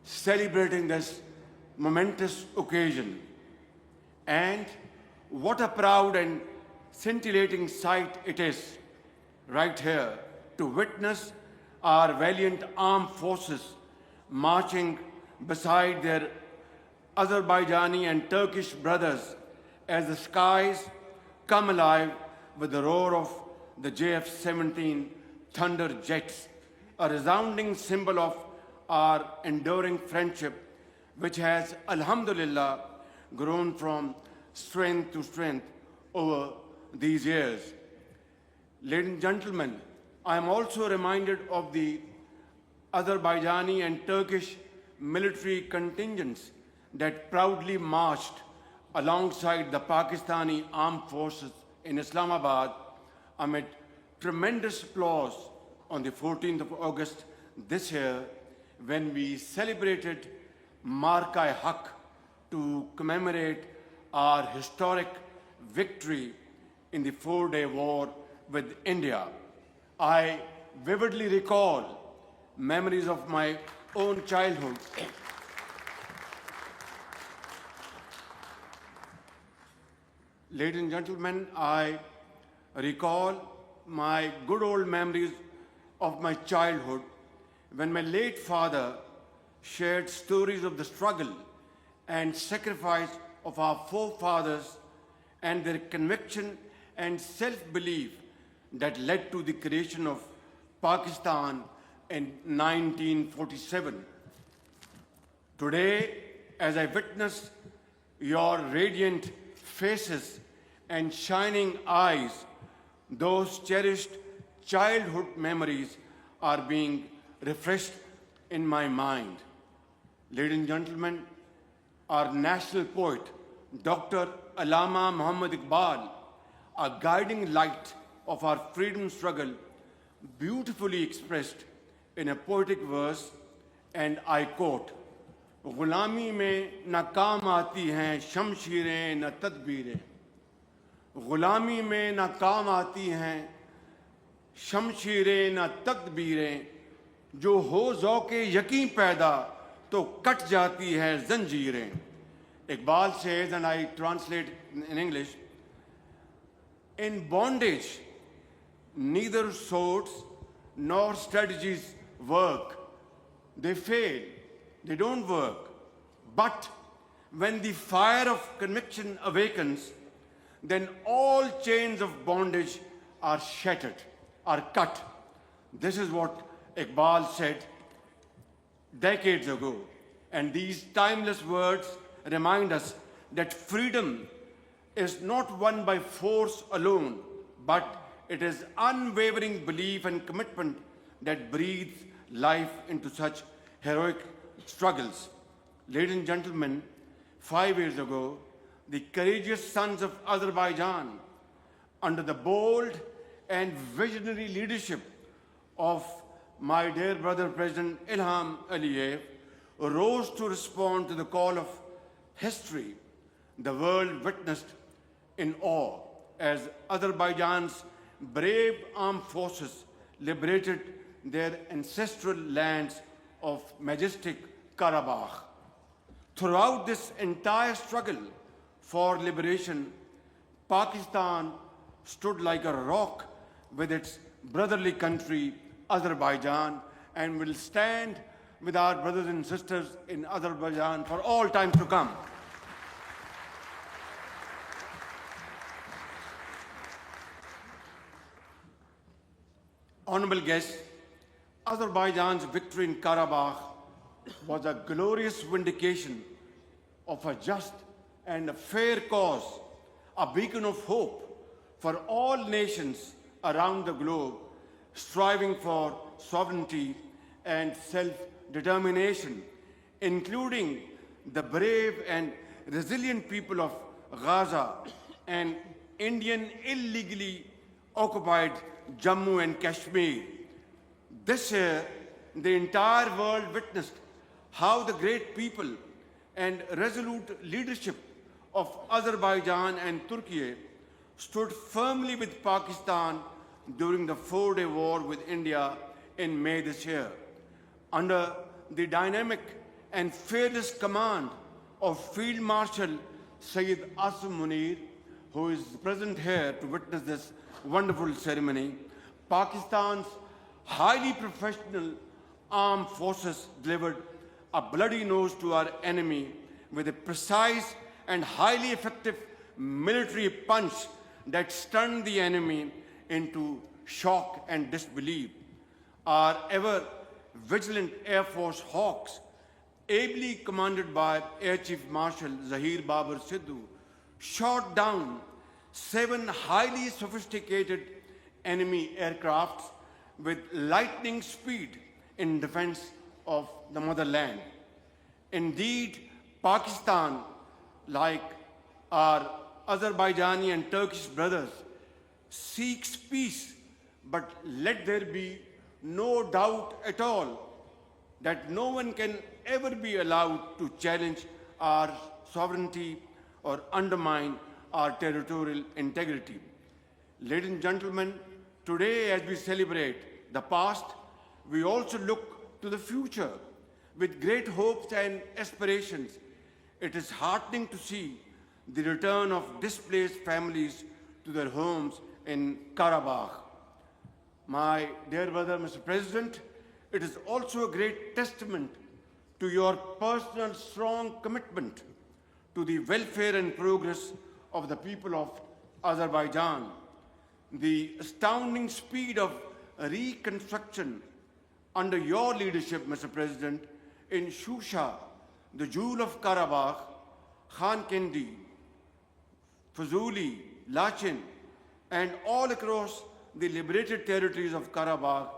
celebrating this momentous occasion. And what a proud and scintillating sight it is right here to witness our valiant armed forces marching beside their Azerbaijani and Turkish brothers as the skies come alive with the roar of the JF-17 Thunder jets, a resounding symbol of our enduring friendship, which has, alhamdulillah, grown from strength to strength over these years. Ladies and gentlemen, I am also reminded of the Azerbaijani and Turkish military contingents that proudly marched alongside the Pakistani armed forces in Islamabad amid tremendous applause on the 14th of August this year when we celebrated Marka-e-Haq to commemorate our historic victory in the 4-day war with India. I vividly recall memories of my own childhood. Ladies and gentlemen, I recall my good old memories of my childhood when my late father shared stories of the struggle and sacrifice of our forefathers and their conviction and self-belief that led to the creation of Pakistan in 1947. Today, as I witness your radiant faces and shining eyes, those cherished childhood memories are being refreshed in my mind. Ladies and gentlemen, our national poet, Dr. Allama Muhammad Iqbal, a guiding light of our freedom struggle, beautifully expressed in a poetic verse, and I quote, "गुलामी में न काम आती हैं शमशीरें न तदबीरें, गुलामी में न काम आती हैं शमशीरें न तदबीरें, जो हो ज़ौक़े यकीन पैदा तो कट जाती है जंजीरें." Iqbal says, and I translate in English, in bondage, neither swords nor strategies work. They fail. They don't work. But when the fire of conviction awakens, then all chains of bondage are shattered, are cut. This is what Iqbal said decades ago. And these timeless words remind us that freedom is not won by force alone, but it is unwavering belief and commitment that breathes life into such heroic struggles. Ladies and gentlemen, 5 years ago, the courageous sons of Azerbaijan, under the bold and visionary leadership of my dear brother President Ilham Aliyev, rose to respond to the call of history. The world witnessed in awe as Azerbaijan's brave armed forces liberated their ancestral lands of majestic Karabakh. Throughout this entire struggle for liberation, Pakistan stood like a rock with its brotherly country, Azerbaijan, and will stand with our brothers and sisters in Azerbaijan for all time to come. Honorable guests, Azerbaijan's victory in Karabakh was a glorious vindication of a just and a fair cause, a beacon of hope for all nations around the globe striving for sovereignty and self-determination, including the brave and resilient people of Gaza and Indian illegally occupied Jammu and Kashmir. This year, the entire world witnessed how the great people and resolute leadership of Azerbaijan and Turkey stood firmly with Pakistan during the four-day war with India in May this year. Under the dynamic and fearless command of Field Marshal Sayyid Asim Munir, who is present here to witness this wonderful ceremony, Pakistan's highly professional armed forces delivered a bloody nose to our enemy with a precise and highly effective military punch that stunned the enemy into shock and disbelief. Our ever vigilant Air Force Hawks, ably commanded by Air Chief Marshal Zahir Babar Sidhu, shot down 7 highly sophisticated enemy aircrafts with lightning speed in defense of the motherland. Indeed, Pakistan, like our Azerbaijani and Turkish brothers, seeks peace, but let there be no doubt at all that no one can ever be allowed to challenge our sovereignty or undermine our territorial integrity. Ladies and gentlemen, today as we celebrate the past, we also look to the future with great hopes and aspirations. It is heartening to see the return of displaced families to their homes in Karabakh. My dear brother, Mr. President, it is also a great testament to your personal strong commitment to the welfare and progress of the people of Azerbaijan. The astounding speed of reconstruction under your leadership, Mr. President, in Shusha, the jewel of Karabakh, Khan Kendi, Fuzuli, Lachin, and all across the liberated territories of Karabakh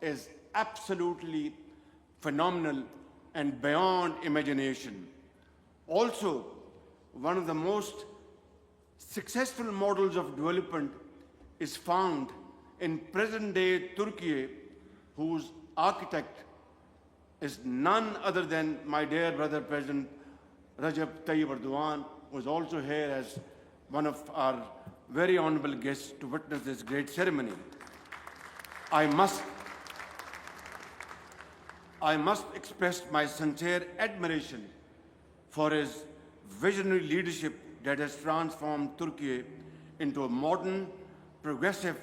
is absolutely phenomenal and beyond imagination. Also, one of the most successful models of development is found in present-day Turkey, whose architect is none other than my dear brother President Recep Tayyip Erdogan, who is also here as one of our very honorable guests to witness this great ceremony. I must express my sincere admiration for his visionary leadership that has transformed Turkey into a modern, progressive,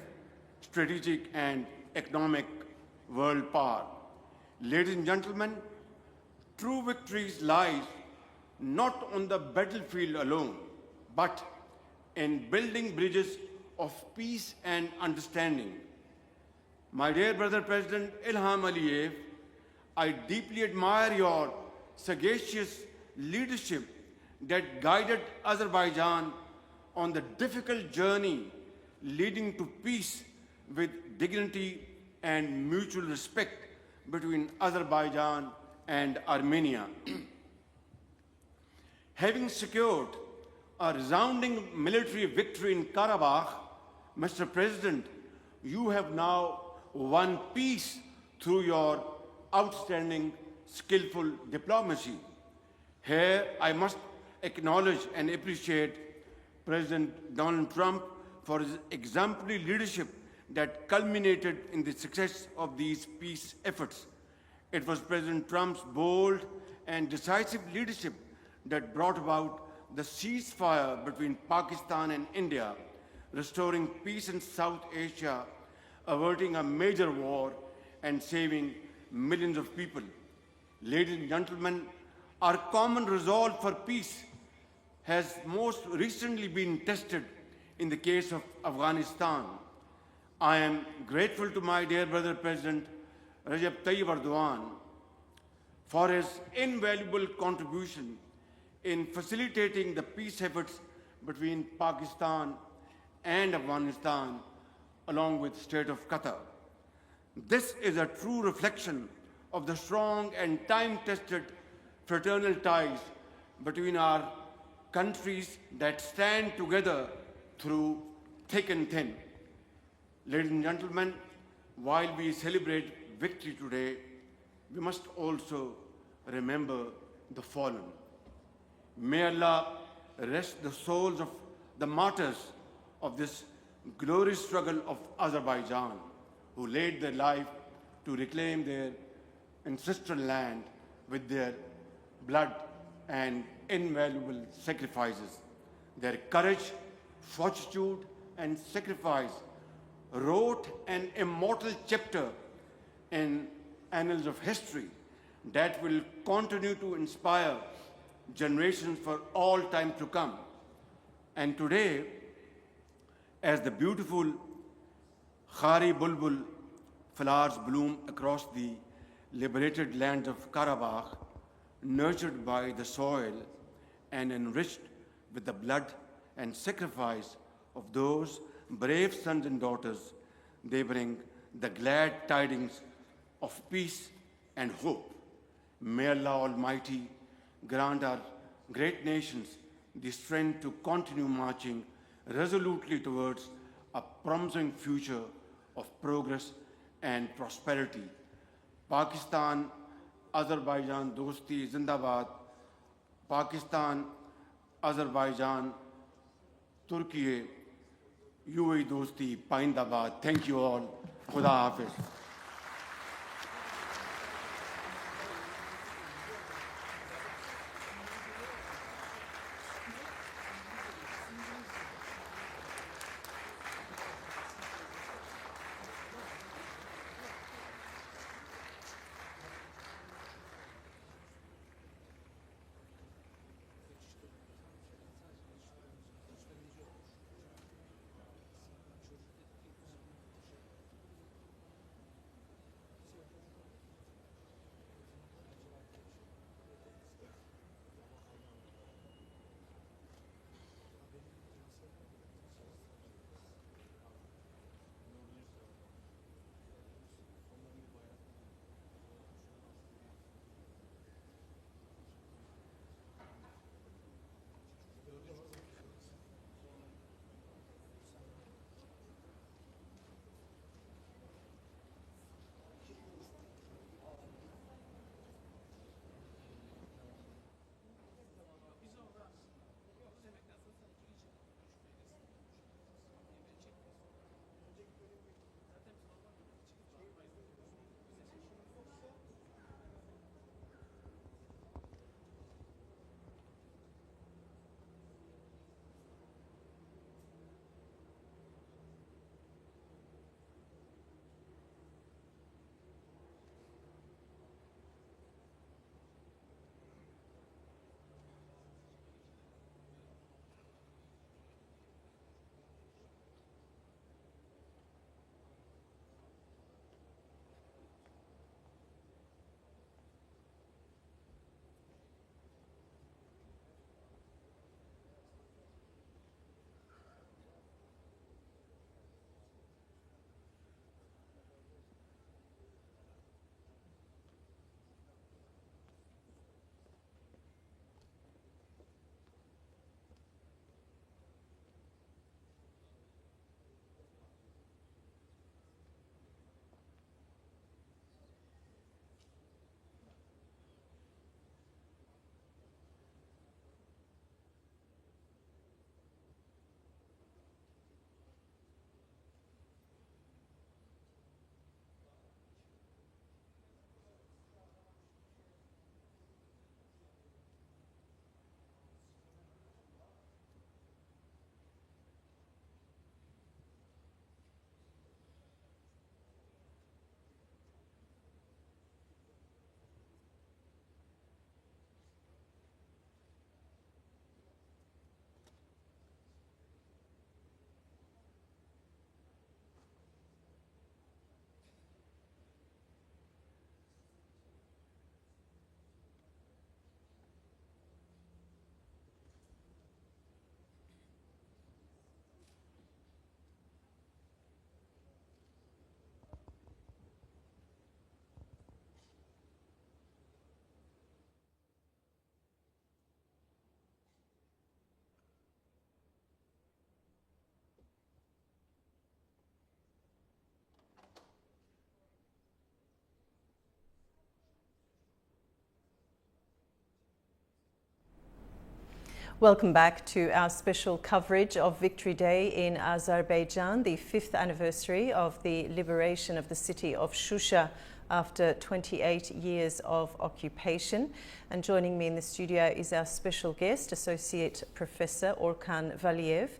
strategic, and economic world power. Ladies and gentlemen, true victories lies not on the battlefield alone, but in building bridges of peace and understanding. My dear brother President Ilham Aliyev, I deeply admire your sagacious leadership that guided Azerbaijan on the difficult journey leading to peace with dignity and mutual respect between Azerbaijan and Armenia. Having secured a resounding military victory in Karabakh, Mr. President, you have now won peace through your outstanding, skillful diplomacy. Here, I must acknowledge and appreciate President Donald Trump for his exemplary leadership that culminated in the success of these peace efforts. It was President Trump's bold and decisive leadership that brought about the ceasefire between Pakistan and India, restoring peace in South Asia, averting a major war, and saving millions of people. Ladies and gentlemen, our common resolve for peace has most recently been tested in the case of Afghanistan. I am grateful to my dear brother President Recep Tayyip Erdogan for his invaluable contribution in facilitating the peace efforts between Pakistan and Afghanistan, along with the state of Qatar. This is a true reflection of the strong and time-tested fraternal ties between our countries that stand together through thick and thin. Ladies and gentlemen, while we celebrate victory today, we must also remember the fallen. May Allah rest the souls of the martyrs of this glorious struggle of Azerbaijan, who laid their life to reclaim their ancestral land with their blood and invaluable sacrifices. Their courage, fortitude, and sacrifice wrote an immortal chapter in annals of history that will continue to inspire generations for all time to come. And today, as the beautiful Khari Bulbul flowers bloom across the liberated lands of Karabakh, nurtured by the soil and enriched with the blood and sacrifice of those brave sons and daughters, they bring the glad tidings of peace and hope. May Allah Almighty grant our great nations the strength to continue marching resolutely towards a promising future of progress and prosperity. Pakistan, Azerbaijan Dosti Zindabad. Pakistan, Azerbaijan, Turkey, UAE Dosti Paindabad. Thank you all. Khuda Hafiz. Welcome back to our special coverage of Victory Day in Azerbaijan, the 5th anniversary of the liberation of the city of Shusha after 28 years of occupation. And joining me in the studio is our special guest, Associate Professor Orkan Valiev.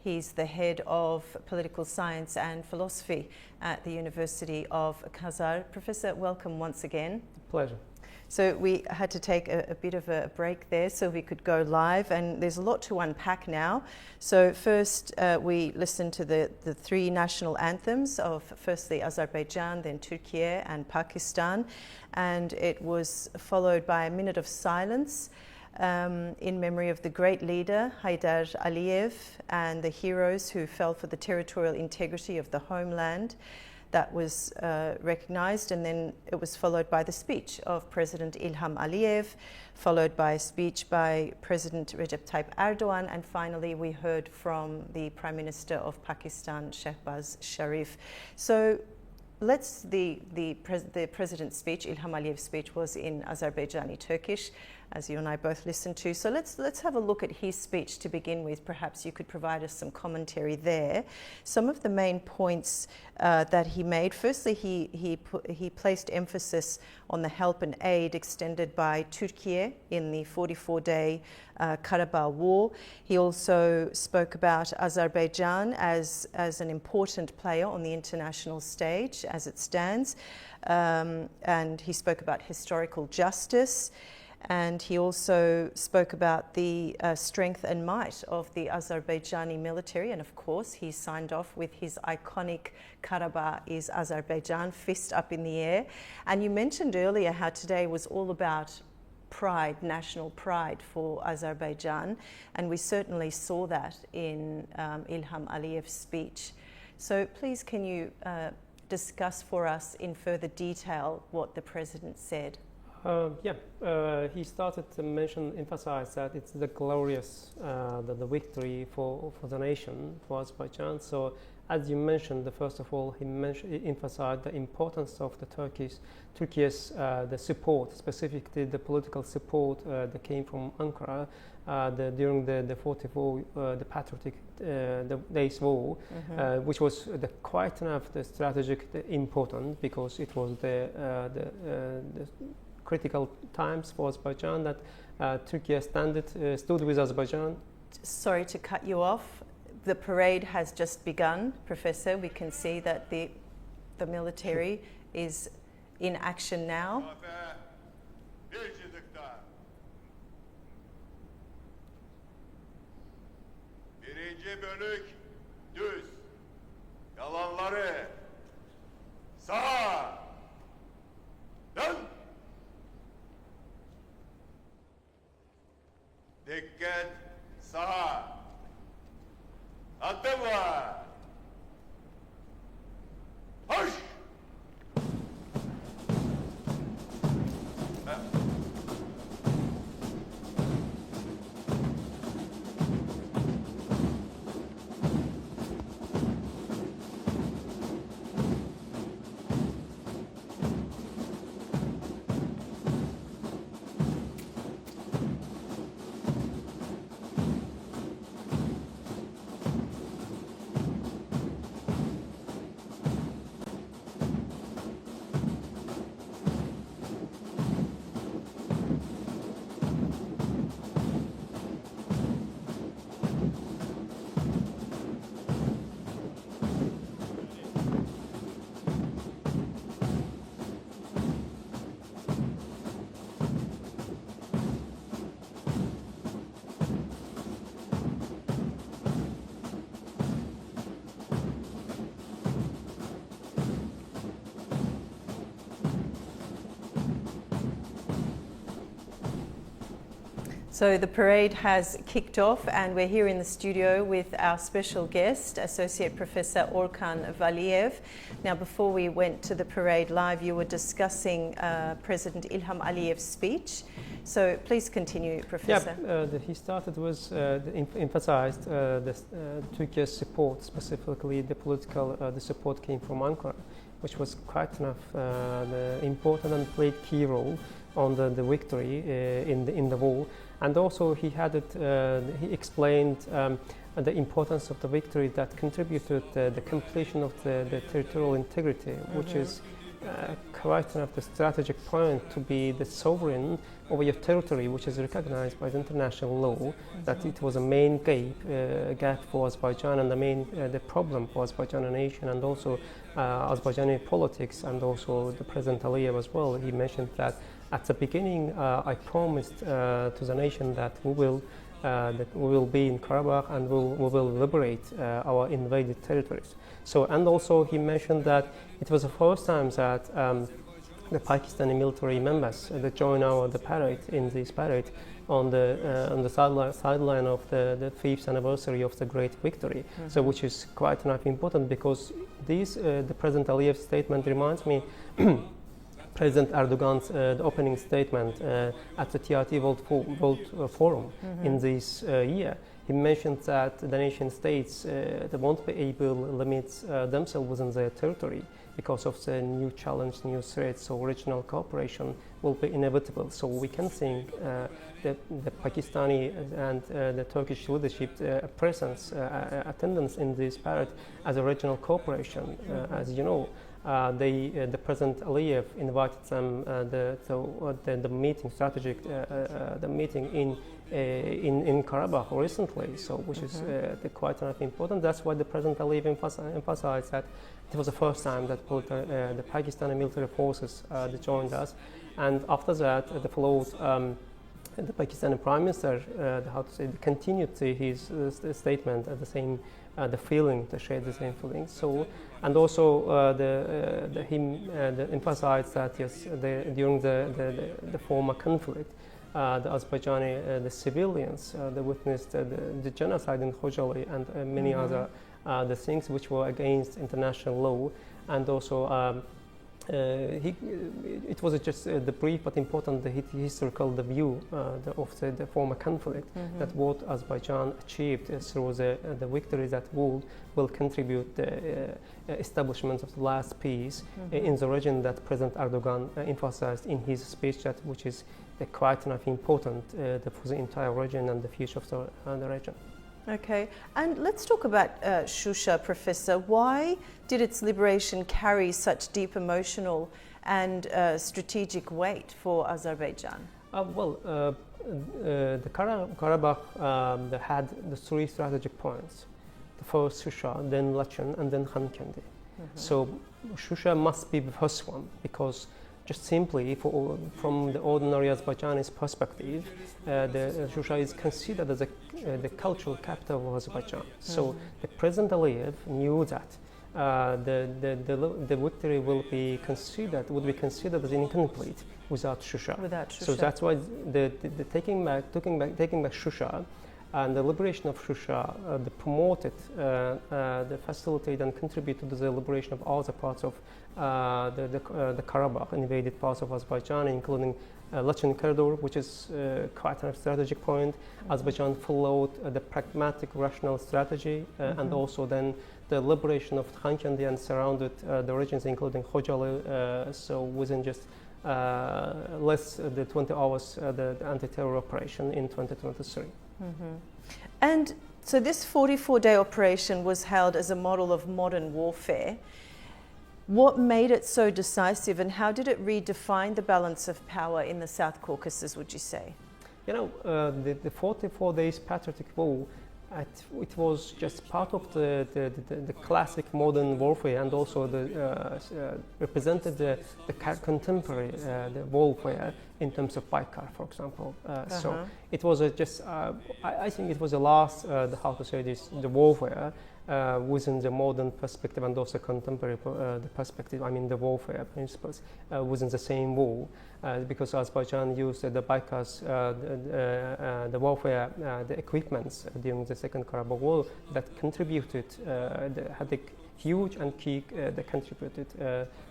He's the head of political science and philosophy at the University of Kazar. Professor, welcome once again. Pleasure. So we had to take a bit of a break there so we could go live, and there's a lot to unpack now. So first we listened to the three national anthems of firstly Azerbaijan, then Turkey and Pakistan, and it was followed by a minute of silence in memory of the great leader Haydar Aliyev and the heroes who fell for the territorial integrity of the homeland. That was recognized, and then it was followed by the speech of President Ilham Aliyev, followed by a speech by President Recep Tayyip Erdogan, and finally we heard from the Prime Minister of Pakistan, Shehbaz Sharif. So the President's speech, Ilham Aliyev's speech, was in Azerbaijani Turkish, as you and I both listened to. So let's have a look at his speech to begin with. Perhaps you could provide us some commentary there. Some of the main points that he made. Firstly, he placed emphasis on the help and aid extended by Turkey in the 44-day Karabakh War. He also spoke about Azerbaijan as an important player on the international stage as it stands, and he spoke about historical justice. And he also spoke about the strength and might of the Azerbaijani military. And of course, he signed off with his iconic Karabakh is Azerbaijan, fist up in the air. And you mentioned earlier how today was all about pride, national pride for Azerbaijan. And we certainly saw that in Ilham Aliyev's speech. So please, can you discuss for us in further detail what the president said? He started to emphasize that it's the glorious, the victory for the nation, for Azerbaijan. So, as you mentioned, first of all, he emphasized the importance of the Turkey's the support, specifically the political support that came from Ankara during the 44, the Patriotic Days War, which was quite enough the strategic important, because it was the critical times for Azerbaijan that Turkey stood with Azerbaijan. Sorry to cut you off. The parade has just begun, Professor. We can see that the military is in action now. Birinci bölük düz. Yalanları sağa. Dön. Dikkat sağa. Adım var. Hoş. So the parade has kicked off, and we're here in the studio with our special guest, Associate Professor Orkan Valiev. Now, before we went to the parade live, you were discussing President Ilham Aliyev's speech. So please continue, Professor. He started with emphasized Turkey's support, specifically the political the support came from Ankara, which was quite enough important and played key role on the victory in the war. And also he he explained the importance of the victory that contributed to the completion of the territorial integrity, which is quite enough the strategic point to be the sovereign over your territory, which is recognized by the international law, that it was a main gap for Azerbaijan and the problem for Azerbaijan nation, and also Azerbaijani politics, and also the President Aliyev as well. He mentioned that at the beginning, I promised to the nation that we will be in Karabakh and we will liberate our invaded territories. So, and also he mentioned that it was the first time that the Pakistani military members that joined the parade, in this parade, on the sideline of the 5th anniversary of the great victory. So, which is quite enough important, because the President Aliyev's statement reminds me President Erdogan's the opening statement at the TRT World Forum in this year. He mentioned that the nation states they won't be able to limit themselves within their territory because of the new challenge, new threats. So regional cooperation will be inevitable. So we can think the Pakistani and the Turkish leadership presence, attendance in this parade as a regional cooperation. As you know, the President Aliyev invited them the meeting, strategic the meeting in Karabakh recently, so which is quite important. That's why the President Aliyev emphasized that it was the first time that the Pakistani military forces joined us, and after that followed the Pakistani Prime Minister, continued his statement at the same. The feeling, they shared the same feelings. So, and also him emphasized that yes, during the former conflict, the Azerbaijani the civilians they witnessed the genocide in Khojaly and many other the things which were against international law, and also. It was just the brief but important the historical view of the former conflict, that what Azerbaijan achieved through the victory that will contribute the establishment of the last peace in the region that President Erdogan emphasized in his speech, which is quite enough important for the entire region and the future of the region. Okay, and let's talk about Shusha, Professor. Why did its liberation carry such deep emotional and strategic weight for Azerbaijan? The Karabakh had the 3 strategic points. The first Shusha, then Lachen, and then Khankendi. So Shusha must be the first one, because just simply from the ordinary Azerbaijani's perspective, the Shusha is considered as the cultural capital of Azerbaijan. So the President Aliyev knew that the victory would be considered as incomplete without Shusha. So that's why the taking back Shusha and the liberation of Shusha promoted, the facilitated and contributed to the liberation of other parts of the Karabakh, invaded parts of Azerbaijan, including Lachen corridor, which is quite a strategic point. Azerbaijan followed the pragmatic, rational strategy, and also then the liberation of Khankendi and surrounded the regions, including Khojaly. So within just less than 20 hours, the anti-terror operation in 2023. And so this 44-day operation was held as a model of modern warfare. What made it so decisive, and how did it redefine the balance of power in the South Caucasus, would you say? You know, the 44 days patriotic war, it was just part of the classic modern warfare, and also represented the contemporary the warfare in terms of Baykar, for example. So it was I think it was the last, the warfare within the modern perspective and also contemporary the perspective, I mean the warfare principles within the same war, because Azerbaijan used the Baykars, the warfare, the equipments during the Second Karabakh War that contributed, had a huge and key that contributed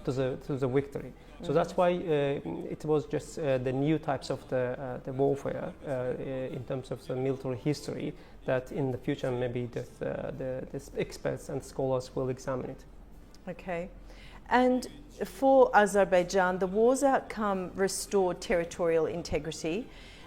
to the victory. So that's why it was just the new types of the warfare in terms of the military history that in the future maybe the experts and scholars will examine it. Okay. And for Azerbaijan, the war's outcome restored territorial integrity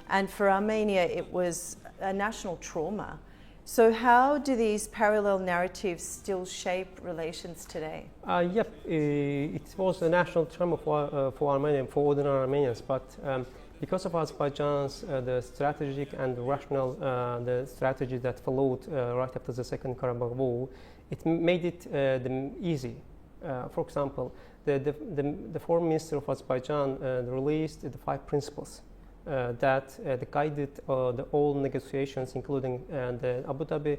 and for Armenia it was a national trauma. So how do these parallel narratives still shape relations today? Yep, it was a national trauma for Armenia, for ordinary Armenians, but because of Azerbaijan's the strategic and rational the strategy that followed right after the Second Karabakh War, it made it easy. For example, the foreign minister of Azerbaijan released the 5 principles that guided all negotiations, including the Abu Dhabi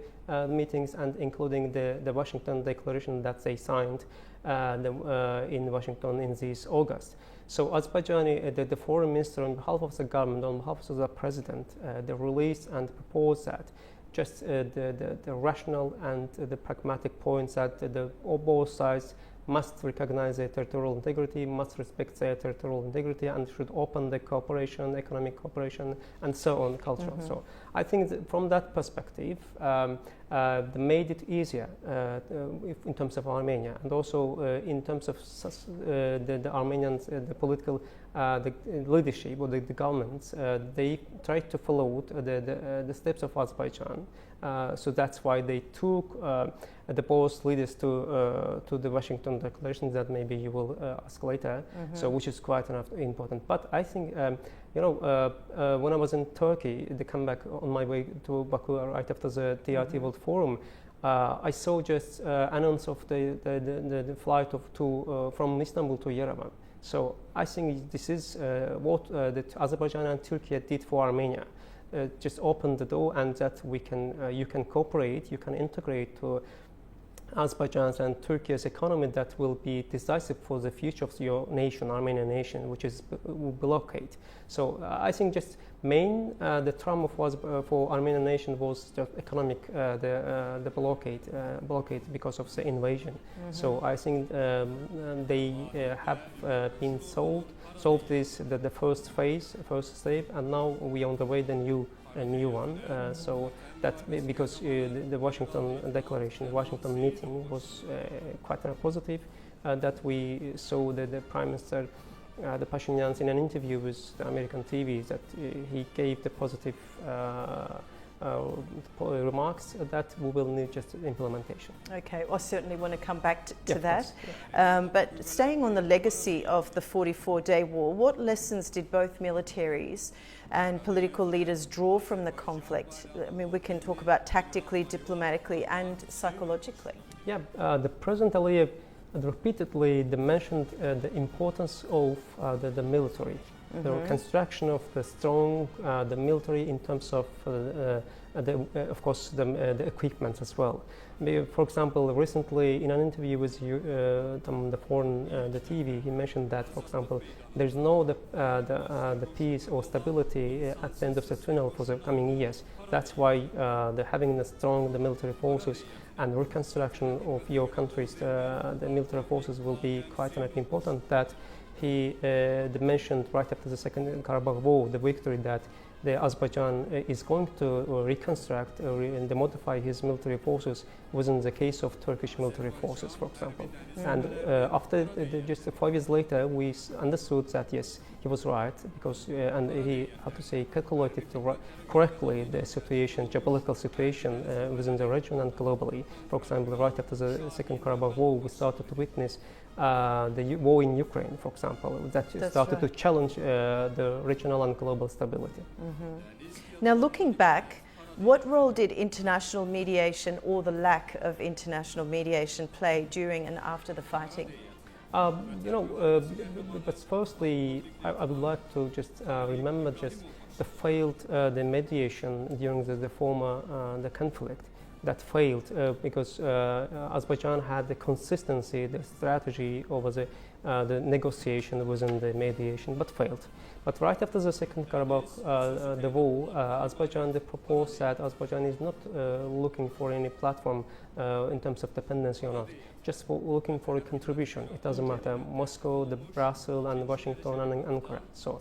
meetings and including the Washington Declaration that they signed in Washington in this August. So Azerbaijani, the foreign minister on behalf of the government, on behalf of the president, they released and proposed that just the rational and the pragmatic points that both sides must recognize their territorial integrity, must respect their territorial integrity, and should open the cooperation, economic cooperation, and so on, cultural. Mm-hmm. So I think that from that perspective, they made it easier in terms of Armenia, and also in terms of the Armenians, the political the leadership or the governments, they tried to follow the steps of Azerbaijan. So that's why they took the both leaders to the Washington Declaration that maybe you will ask later. Mm-hmm. So which is quite important. But I think when I was in Turkey, the comeback on my way to Baku right after the TRT mm-hmm. World Forum, I saw just announce of the flight from Istanbul to Yerevan. So I think this is what that Azerbaijan and Turkey did for Armenia. Just open the door, and that you can cooperate, you can integrate to Azerbaijan's and Turkey's economy that will be decisive for the future of your nation, Armenian nation, which is blockade. So I think just the trauma for Armenian nation was the economic, the blockade because of the invasion. Mm-hmm. So I think they have been solved this the first phase, first step, and now we are on the way a new one. So that because the Washington Declaration, Washington meeting was quite positive. That we saw that the Prime Minister, the Pashinyan, in an interview with the American TV, that he gave the positive remarks that we will need just implementation. Okay, I certainly want to come back to that. Yeah. But staying on the legacy of the 44-day war, what lessons did both militaries and political leaders draw from the conflict? I mean, we can talk about tactically, diplomatically, and psychologically. Yeah, the President Aliyev repeatedly mentioned the importance of the military. Mm-hmm. The construction of the strong the military in terms of of course the equipment as well. For example, recently in an interview with the foreign the TV, he mentioned that, for example, there's no the peace or stability at the end of the tunnel for the coming years. That's why having the strong military forces and reconstruction of your countries, the military forces will be quite important. That he mentioned right after the Second Karabakh War, the victory that Azerbaijan is going to reconstruct and modify his military forces within the case of Turkish military forces, for example. Mm-hmm. And after just 5 years later, we understood that yes, he was right, because and he, how to say, calculated correctly the situation, geopolitical situation within the region and globally. For example, right after the Second Karabakh War, we started to witness the war in Ukraine, for example, that started to challenge the regional and global stability. Mm-hmm. Now, looking back, what role did international mediation or the lack of international mediation play during and after the fighting? But firstly, I would like to just remember just the failed the mediation during the former the conflict. That failed because Azerbaijan had the consistency, the strategy over the negotiation within the mediation, but failed. But right after the Second Karabakh the war, Azerbaijan proposed that Azerbaijan is not looking for any platform in terms of dependency or not, just looking for a contribution. It doesn't matter, Moscow, Brussels, and Washington, and Ankara. So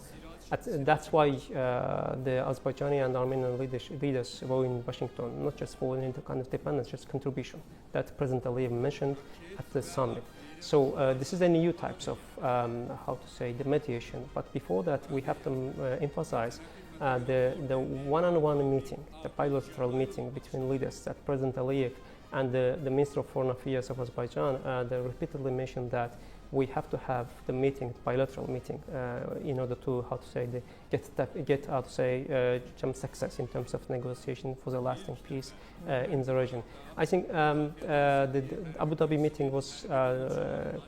that's why the Azerbaijani and Armenian leaders were in Washington, not just for any kind of dependence, just contribution that President Aliyev mentioned at the summit. So this is a new types of, how to say, the mediation. But before that, we have to emphasize the one-on-one meeting, the bilateral meeting between leaders that President Aliyev and the Minister of Foreign Affairs of Azerbaijan, they repeatedly mentioned that we have to have the meeting, bilateral meeting, in order to, how to say, some success in terms of negotiation for the lasting peace in the region. I think the Abu Dhabi meeting was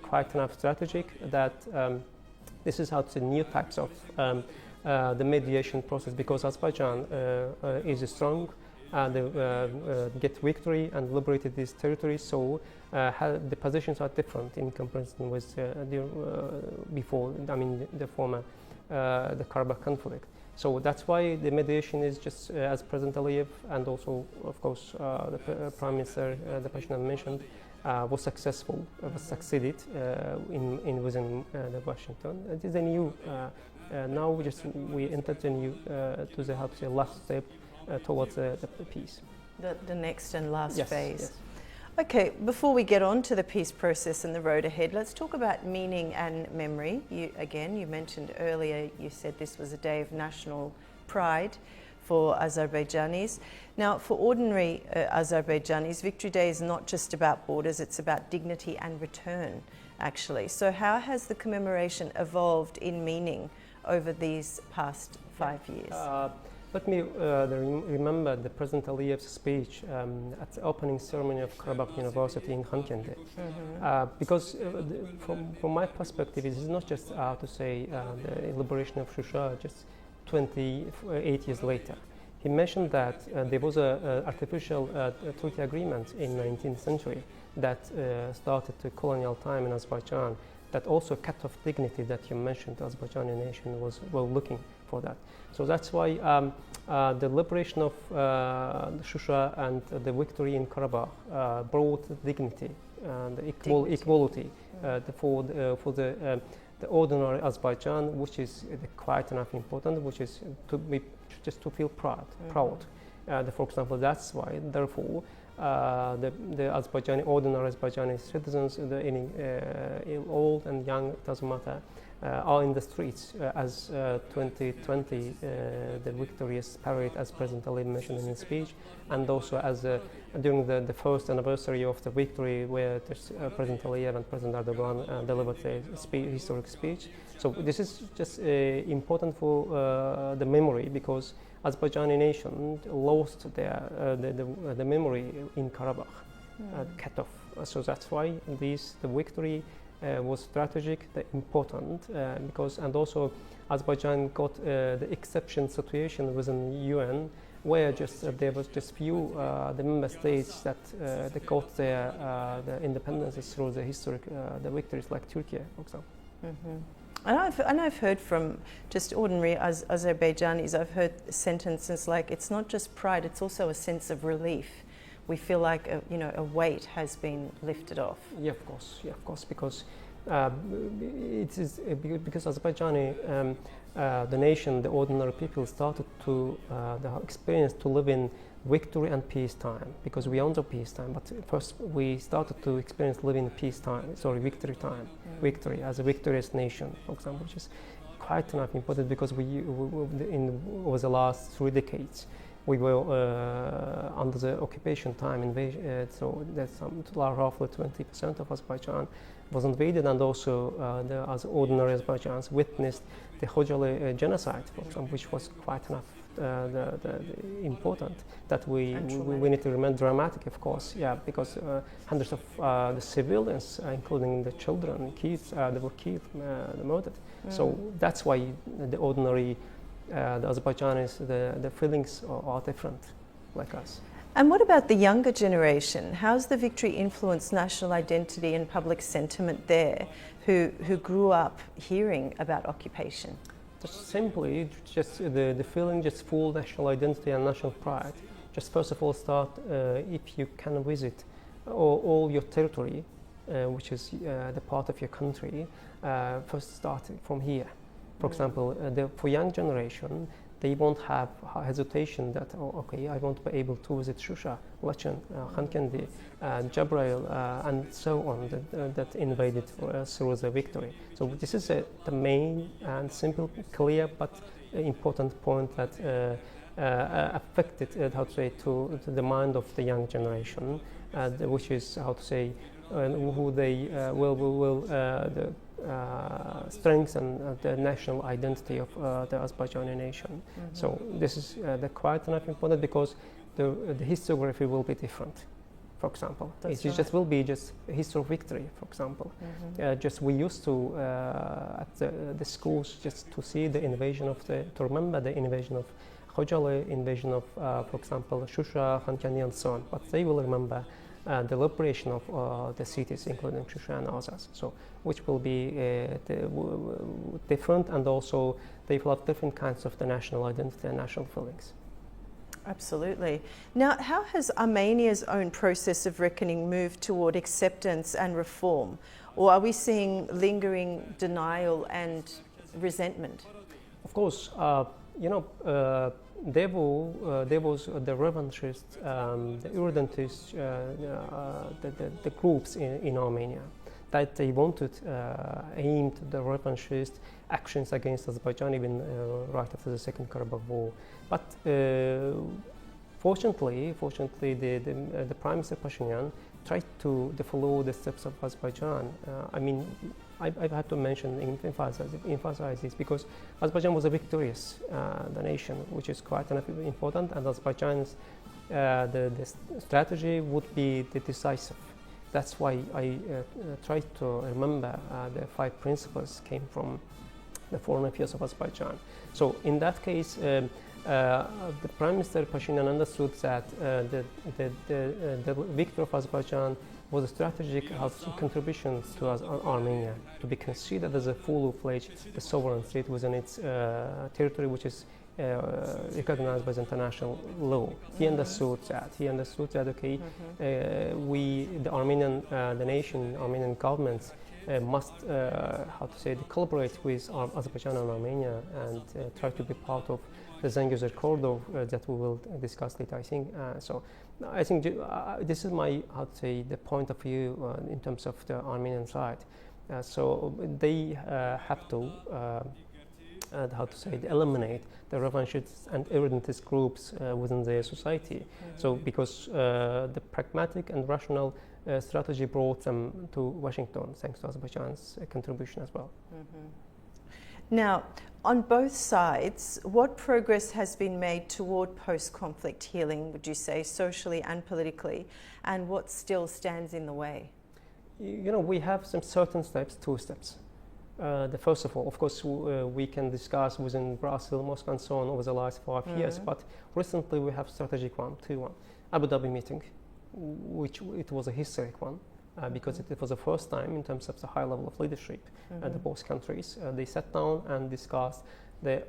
quite enough strategic that this is how to say new types of the mediation process, because Azerbaijan is strong and get victory and liberated these territories. So the positions are different in comparison with before. I mean, the former the Karabakh conflict. So that's why the mediation is just as President Aliyev and also, of course, the Prime Minister, the Pashinyan mentioned, was successful, was succeeded in within the Washington. It is a new. Now we enter the new to the, how to say, last step towards the peace. The next and last Yes, phase. yes. Okay, before we get on to the peace process and the road ahead, let's talk about meaning and memory. You mentioned earlier, you said this was a day of national pride for Azerbaijanis. Now, for ordinary Azerbaijanis, Victory Day is not just about borders, it's about dignity and return, actually. So how has the commemoration evolved in meaning over these past 5 years? Let me remember the President Aliyev's speech at the opening ceremony of Karabakh University in Khankende. Because from my perspective, it is not just to say the liberation of Shusha just 28 years later. He mentioned that there was an artificial treaty agreement in the 19th century that started the colonial time in Azerbaijan that also cut off dignity that you mentioned. The Azerbaijani nation were looking for that. So that's why the liberation of Shusha and the victory in Karabakh brought dignity and equality for the ordinary Azerbaijan, which is quite enough important, which is just to feel proud. For example, that's why, therefore, the ordinary Azerbaijani citizens, old and young, it doesn't matter, are in the streets as 2020, the victorious parade, as President Aliyev mentioned in his speech, and also as during the first anniversary of the victory, where President Aliyev and President Erdogan delivered a historic speech. So this is just important for the memory, because Azerbaijani nation lost the memory in Karabakh, cut off. So that's why the victory was strategic, important, because, and also Azerbaijan got the exception situation within the UN, where there was just few the member states that they got the independence through the historic the victories, like Turkey, for example. And I've heard from just ordinary Azerbaijanis, I've heard sentences like, it's not just pride, it's also a sense of relief. We feel like a weight has been lifted off. Yeah, of course, because it is because Azerbaijani, the nation, the ordinary people started to experience to live in victory and peacetime, because we are under peacetime. But first, we started to experience living in victory time, victory as a victorious nation, for example, which is quite enough important, because over the last 3 decades. We were under the occupation time, invasion, so that's roughly 20% of Azerbaijan was invaded, and also the ordinary Azerbaijans witnessed the Khojaly genocide, for example, which was quite enough the important that we need to remain dramatic, of course, because hundreds of the civilians, including the children, kids, they were killed, murdered. So that's why the ordinary the Azerbaijanis, the feelings are different, like us. And what about the younger generation? How's the victory influenced national identity and public sentiment there, who grew up hearing about occupation? Just simply, the feeling, just full national identity and national pride. Just first of all, start if you can visit all your territory, which is the part of your country. First, start from here. For example, for young generation, they won't have hesitation that, oh, okay, I want to be able to visit Shusha, Lachen, Khankendi, Jabrail, and so on, that invaded through the victory. So this is the main and simple, clear, but important point that affected, how to say, to the mind of the young generation, which is, how to say, who they will strengthen the national identity of the Azerbaijani nation. So this is quite enough important, because the historiography will be different. For example, just will be just a history of victory. For example, just we used to at the schools just to see the invasion of to remember the invasion of Khojaly, invasion of, for example, Shusha, Khankendi, and so on. But they will remember the liberation of the cities, including Shusha and Azaz. So, which will be different, and also they will have different kinds of the national identity and national feelings. Absolutely. Now, how has Armenia's own process of reckoning moved toward acceptance and reform? Or are we seeing lingering denial and resentment? Of course, there was the revanchist, the irredentist, the groups in Armenia that they wanted aimed the revanchist actions against Azerbaijan even right after the Second Karabakh War. But fortunately, the Prime Minister Pashinyan tried to follow the steps of Azerbaijan. I have to emphasize this, because Azerbaijan was a victorious the nation, which is quite important, and Azerbaijan's the strategy would be the decisive. That's why I tried to remember the 5 principles came from the foreign affairs of Azerbaijan. So in that case, the Prime Minister Pashinyan understood that the victory of Azerbaijan was a strategic contribution to Armenia to be considered as a full-fledged sovereign state within its territory, which is recognized by the international law. He understood that. Okay, the Armenian, the nation, Armenian governments must, collaborate with Azerbaijan and Armenia and try to be part of the Zangezur corridor that we will discuss later, I think. So I think this is my, the point of view in terms of the Armenian side. So they have to, eliminate the revanchist and irredentist groups within their society. So because the pragmatic and rational strategy brought them to Washington, thanks to Azerbaijan's contribution as well. Now, on both sides, what progress has been made toward post-conflict healing, would you say, socially and politically, and what still stands in the way? We have some certain steps, 2 steps. The first of all, of course, we can discuss within Brussels, Moscow, and so on over the last 5 years, but recently we have strategic one, 2-1, Abu Dhabi meeting, which it was a historic one. Because it was the first time in terms of the high level of leadership at the both countries. They sat down and discussed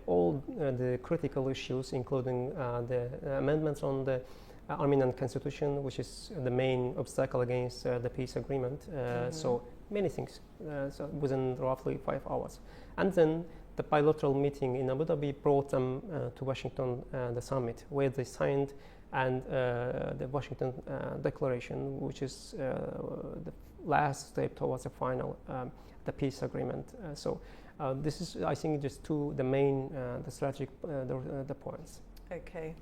all the critical issues, including the amendments on the Armenian constitution, which is the main obstacle against the peace agreement. So many things within roughly 5 hours. And then the bilateral meeting in Abu Dhabi brought them to Washington, the summit, where they signed and the Washington Declaration, which is the last step towards the final, the peace agreement. So this is, I think, just the main, the strategic, the points. Okay.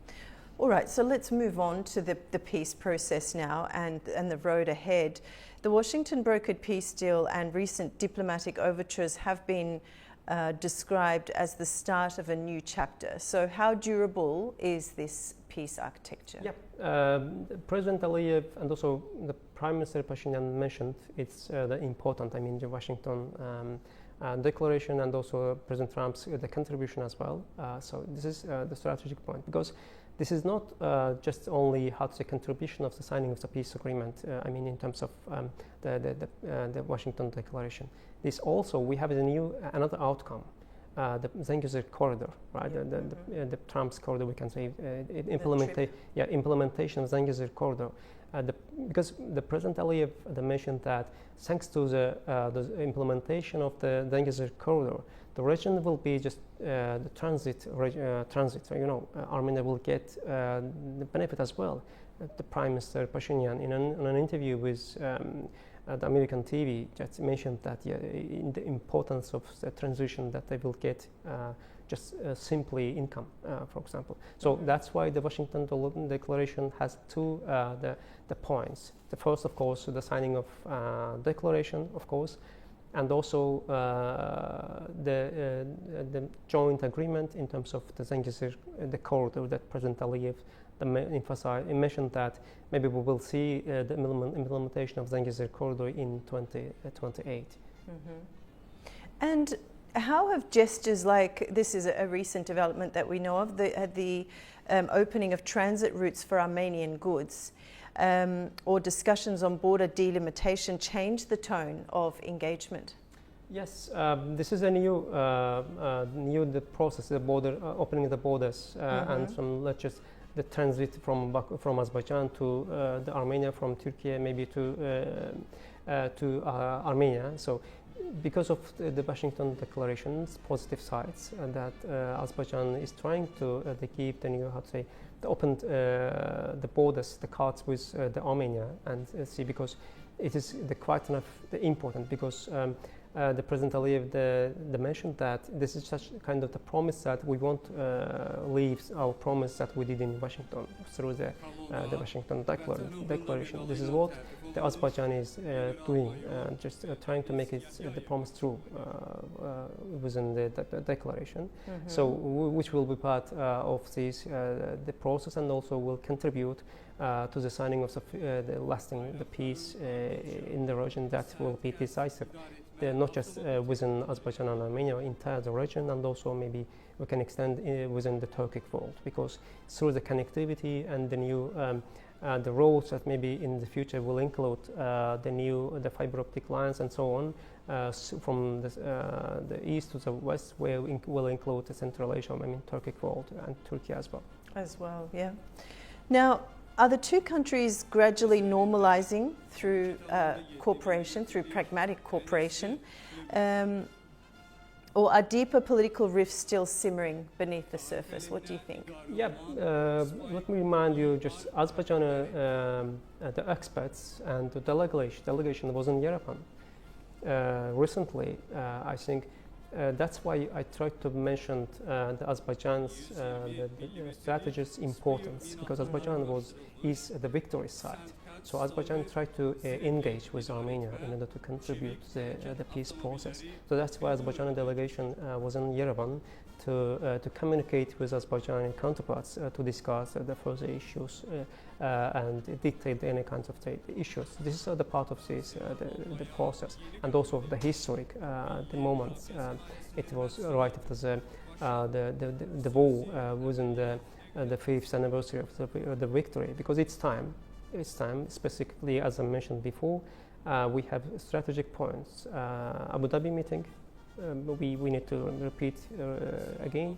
All right, so let's move on to the peace process now and the road ahead. The Washington brokered peace deal and recent diplomatic overtures have been described as the start of a new chapter. So how durable is this peace architecture? Yeah, President Aliyev and also the Prime Minister Pashinyan mentioned it's the important, the Washington Declaration, and also President Trump's the contribution as well. So this is the strategic point, because this is not just only contribution of the signing of the peace agreement. In terms of the Washington Declaration. This also, we have another outcome, the Zangezur corridor, right? The Trump's corridor, we can say, implementation of Zangezur corridor. because the President Aliyev mentioned that thanks to the implementation of the Zangezur corridor, the region will be just the transit. Armenia will get the benefit as well. The Prime Minister Pashinyan, in an interview with the American TV, just mentioned that in the importance of the transition that they will get just simply income, for example. So that's why the Washington Declaration has two the points. The first, of course, the signing of declaration, of course, and also the joint agreement in terms of the Zangezur, the corridor that President Aliyev mentioned that maybe we will see the implementation of Zangezur corridor in 2028. And how have gestures like this is a recent development that we know of, the opening of transit routes for Armenian goods or discussions on border delimitation changed the tone of engagement? Yes, this is a new the process, the border opening the borders, and from the transit from Azerbaijan to the Armenia, from Turkey maybe to Armenia. So, because of the Washington Declaration's positive sides, that Azerbaijan is trying to keep the new, opened the borders, the cards with the Armenia, and see, because it is quite enough important, because the President Aliyev mentioned that this is such kind of the promise that we won't leave our promise that we did in Washington through the Washington Declaration. This is what the Azerbaijan is doing, just trying to make the promise true within the declaration. So, which will be part of this the process, and also will contribute to the signing of the lasting peace in the region that will be decisive. Not just within Azerbaijan and Armenia, entire the region, and also maybe we can extend within the Turkic world, because through the connectivity and the new the roads that maybe in the future will include the fiber optic lines and so on from the east to the west, where will include the Central Asia, Turkic world, and Turkey as well. Yeah. Now, are the two countries gradually normalizing through cooperation, through pragmatic cooperation, or are deeper political rifts still simmering beneath the surface? What do you think? Yeah, let me remind you, just Azerbaijan, the experts and the delegation was in Yerevan recently. I think that's why I tried to mention the Azerbaijan's the strategy's importance, because Azerbaijan is the victory side. So Azerbaijan tried to engage with Armenia in order to contribute to the peace process. So that's why Azerbaijan delegation was in Yerevan to communicate with Azerbaijani counterparts to discuss the further issues and dictate any kinds of issues. This is the part of this the process, and also the historic the moments. It was right after the war within the 5th anniversary of the victory, because it's time, specifically, as I mentioned before, we have strategic points. Abu Dhabi meeting, we need to repeat again,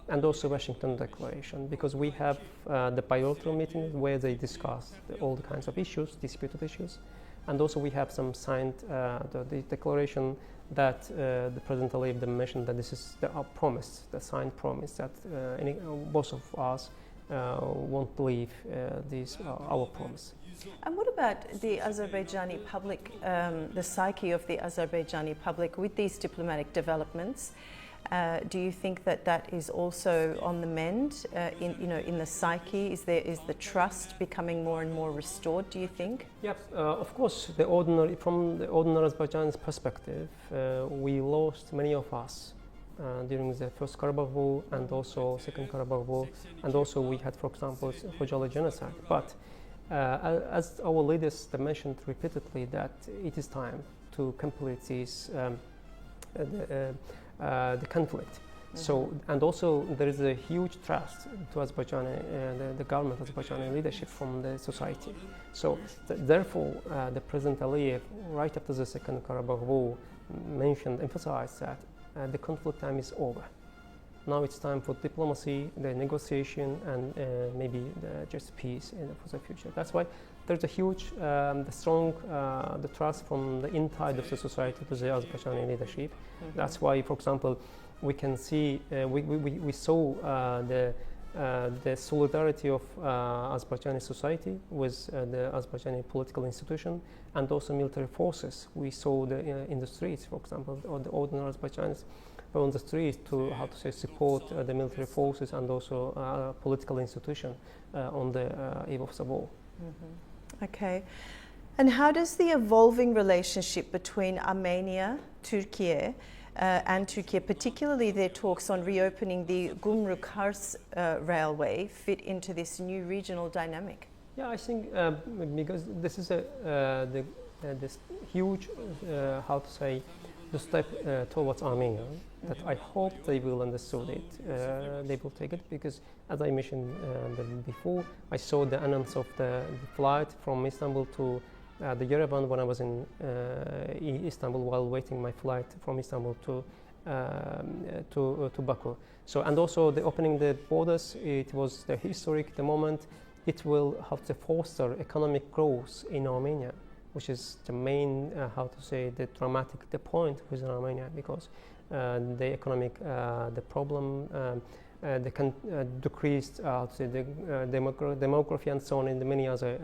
and also Washington Declaration, because we have the bilateral meetings where they discuss all the kinds of issues, disputed issues, and also we have some signed the declaration that the President Aliyev mentioned, that this is the promise, the signed promise, that both of us won't leave our promise. And what about the Azerbaijani public, the psyche of the Azerbaijani public with these diplomatic developments? Do you think that is also on the mend in the psyche? Is the trust becoming more and more restored, do you think? Yes, of course. From the ordinary Azerbaijan's perspective, we lost many of us during the First Karabakh War and also Second Karabakh War, and also we had, for example, Khojaly genocide. But as our leaders mentioned repeatedly, that it is time to complete this the conflict. So, and also there is a huge trust to Azerbaijan, the government, Azerbaijani leadership from the society. So, therefore, the President Aliyev, right after the Second Karabakh War, emphasized that the conflict time is over. Now it's time for diplomacy, the negotiation, and maybe just peace for the future. That's why there's a huge, strong the trust from the inside of the society to the Azerbaijani leadership. That's why, for example, we can see, we saw the solidarity of Azerbaijani society with the Azerbaijani political institution and also military forces. We saw in the streets, for example, or the ordinary Azerbaijanis were on the streets to, how to say, support the military forces and also political institution on the eve of the war. Okay. And how does the evolving relationship between Armenia, Turkey, and Turkey, particularly their talks on reopening the Gumruk-Kars railway, fit into this new regional dynamic? Yeah, I think because this is this huge, how to say, the step towards Armenia, that I hope they will understand it, they will take it, because as I mentioned before, I saw the announce of the flight from Istanbul to the Yerevan when I was in Istanbul while waiting my flight from Istanbul to Baku. So, and also the opening the borders, it was the historic, the moment. It will have to foster economic growth in Armenia, which is the main, how to say, the dramatic, the point within Armenia, because the economic, the problem, the decreased, the demography and so on, and the many other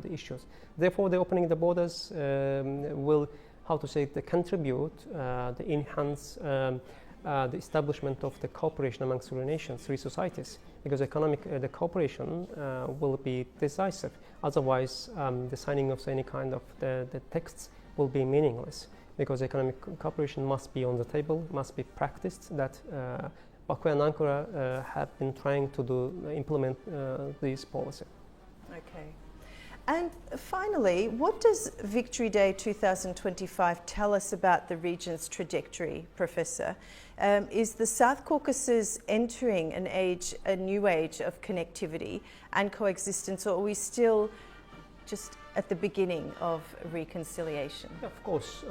the issues. Therefore, the opening the borders will, how to say, contribute, the enhance the establishment of the cooperation amongst three nations, three societies, because economic the cooperation will be decisive. Otherwise, the signing of any kind of the texts will be meaningless, because economic cooperation must be on the table, must be practiced. That Baku and Ankara have been trying to implement this policy. Okay. And finally, what does Victory Day 2025 tell us about the region's trajectory, Professor? Is the South Caucasus entering a new age of connectivity and coexistence, or are we still just at the beginning of reconciliation? Yeah, of course,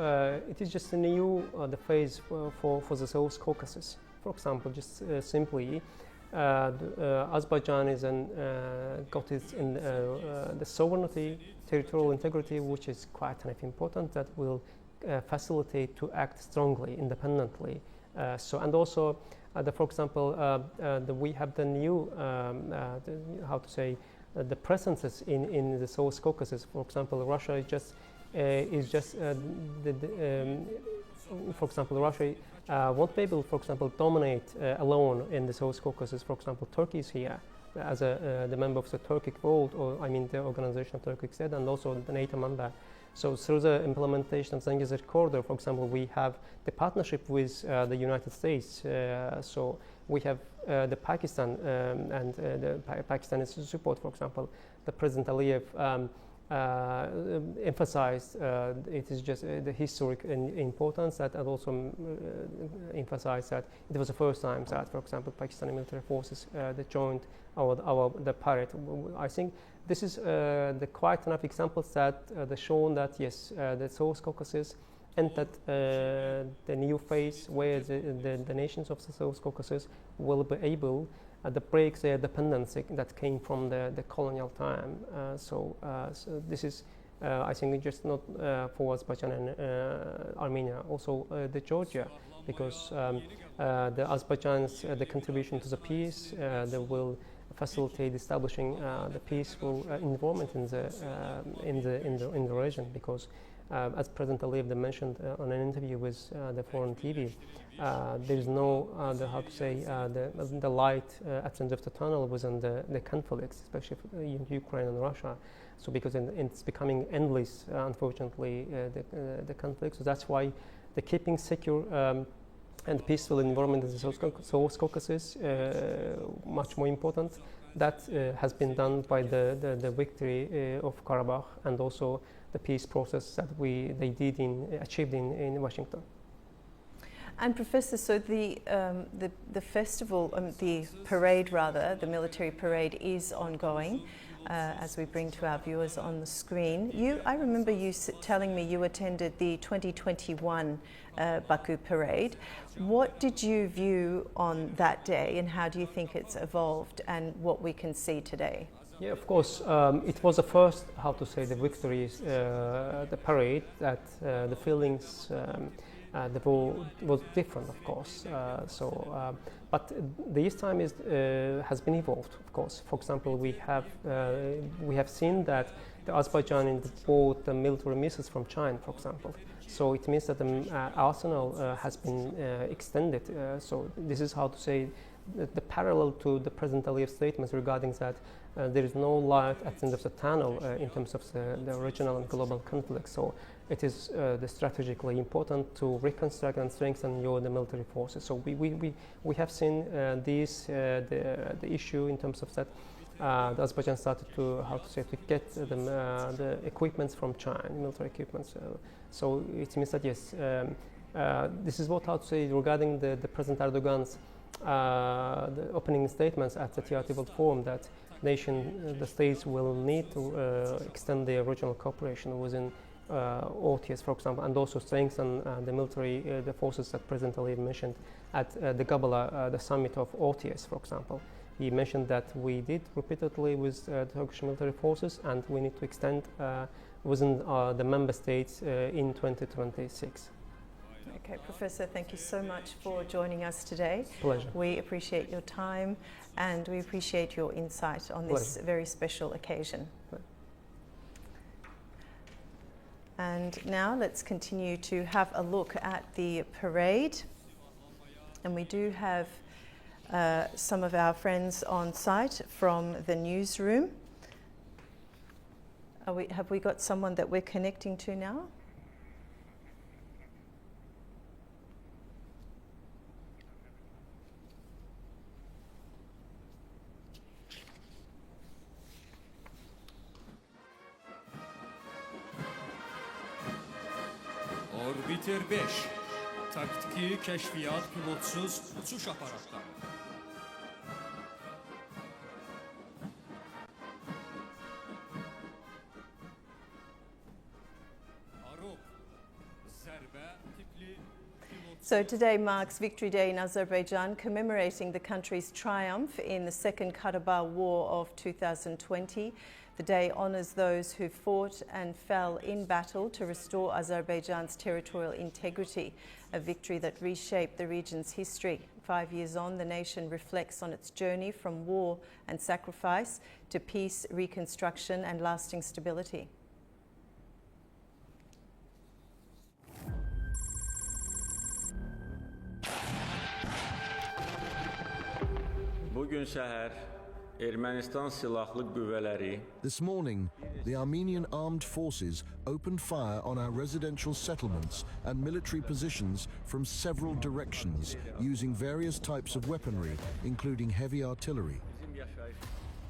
it is just a new the phase for the South Caucasus. For example, just simply, Azerbaijan is got its in the sovereignty, territorial integrity, which is quite important. That will facilitate to act strongly, independently. So, and also, for example, we have the new, how to say, the presences in the South Caucasus. For example, Russia is just for example, Russia won't be able, for example, dominate alone in the South Caucasus. For example, Turkey is here as the member of the Turkic world, or I mean the Organization of Turkic State, and also the NATO member. So through the implementation of Zangezur corridor, for example, we have the partnership with the United States. So we have the Pakistan and the Pakistani support. For example, the President Aliyev emphasized it is just the historic importance, that, and also emphasized that it was the first time that, for example, Pakistani military forces that joined the parade. I think this is the quite enough examples that shown that yes, the South Caucasus entered the new phase where the nations of the South Caucasus will be able to break their dependency that came from the colonial time. So this is, I think, just not for Azerbaijan and Armenia, also the Georgia, because the Azerbaijan's the contribution to the peace, they will facilitate establishing the peaceful environment in the region, because as President Aliyev mentioned on an interview with the foreign TV, there is no how to say the light at the end of the tunnel within the conflicts, especially in Ukraine and Russia. So because it's becoming endless, unfortunately, the conflict. So that's why the keeping secure and peaceful environment in the South Caucasus much more important. That has been done by the victory of Karabakh, and also the peace process that they achieved in Washington. And Professor, so the festival, the parade rather, the military parade is ongoing, as we bring to our viewers on the screen. I remember you telling me you attended the 2021 Baku parade. What did you view on that day, and how do you think it's evolved and what we can see today? Yeah, of course. It was the first, how to say, the victories, the parade, that the feelings, the war was different, of course. But this time has been evolved, of course. For example, we have seen that the Azerbaijan bought the military missiles from China, for example. So it means that the arsenal has been extended. So this is, how to say, the parallel to the President Aliyev's statements regarding that there is no light at the end of the tunnel in terms of the regional and global conflict. So it is strategically important to reconstruct and strengthen the military forces. So we have seen the issue in terms of that. The Azerbaijan started to, how to say, to get the equipments from China, military equipments. So it means that yes, this is what, how to say, regarding the President Erdogan's the opening statements at the TRT World Forum, that the states will need to extend their regional cooperation within OTS, for example, and also strengthen the military the forces that President Aliyev mentioned at the Gabala, the summit of OTS, for example. He mentioned that we did repeatedly with the Turkish military forces, and we need to extend within the member states in 2026. Okay, Professor, thank you so much for joining us today. Pleasure. We appreciate your time and we appreciate your insight on this very special occasion. And now let's continue to have a look at the parade. And we do have some of our friends on site from the newsroom. Have we got someone that we're connecting to now? Orbiter 5 Taktiki Keşfiyat Pilotsuz Uçuş Aparatları. So today marks Victory Day in Azerbaijan, commemorating the country's triumph in the Second Karabakh War of 2020. The day honours those who fought and fell in battle to restore Azerbaijan's territorial integrity, a victory that reshaped the region's history. 5 years on, the nation reflects on its journey from war and sacrifice to peace, reconstruction and lasting stability. Bugün səhər Ermənistan silahlı qüvvələri This morning, the Armenian armed forces opened fire on our residential settlements and military positions from several directions, using various types of weaponry, including heavy artillery.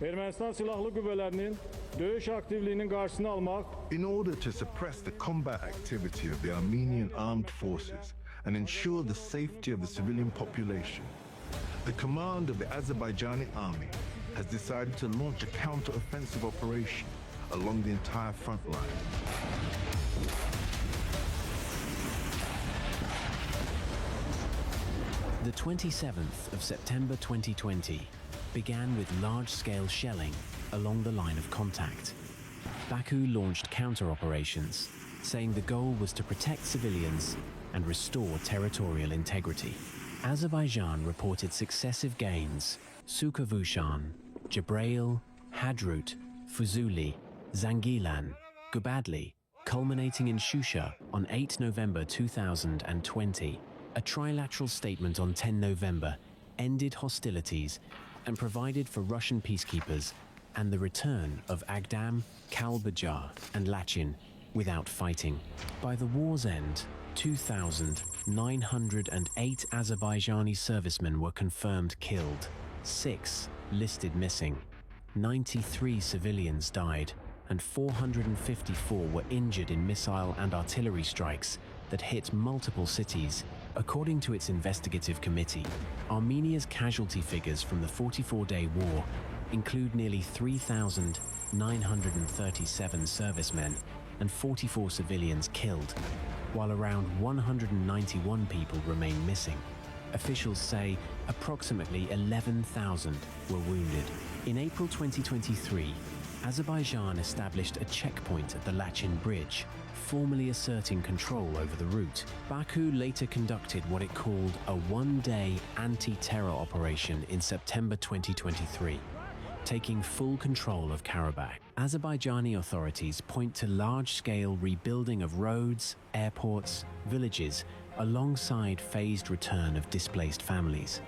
Ermənistan silahlı qüvvələrinin döyüş aktivliyinin qarşısını almaq, in order to suppress the combat activity of the Armenian armed forces and ensure the safety of the civilian population, the command of the Azerbaijani army has decided to launch a counter-offensive operation along the entire front line. The 27th of September 2020 began with large-scale shelling along the line of contact. Baku launched counter-operations, saying the goal was to protect civilians and restore territorial integrity. Azerbaijan reported successive gains: Sukavushan, Jabrail, Hadrut, Fuzuli, Zangilan, Gubadli, culminating in Shusha on 8 November 2020. A trilateral statement on 10 November ended hostilities and provided for Russian peacekeepers and the return of Agdam, Kalbajar and Lachin without fighting. By the war's end, 2,908 Azerbaijani servicemen were confirmed killed, 6 listed missing, 93 civilians died, and 454 were injured in missile and artillery strikes that hit multiple cities. According to its investigative committee, Armenia's casualty figures from the 44-day war include nearly 3,937 servicemen and 44 civilians killed, while around 191 people remain missing. Officials say approximately 11,000 were wounded. In April 2023, Azerbaijan established a checkpoint at the Lachin Bridge, formally asserting control over the route. Baku later conducted what it called a one-day anti-terror operation in September 2023, taking full control of Karabakh. Azerbaijani authorities point to large-scale rebuilding of roads, airports, villages, alongside phased return of displaced families.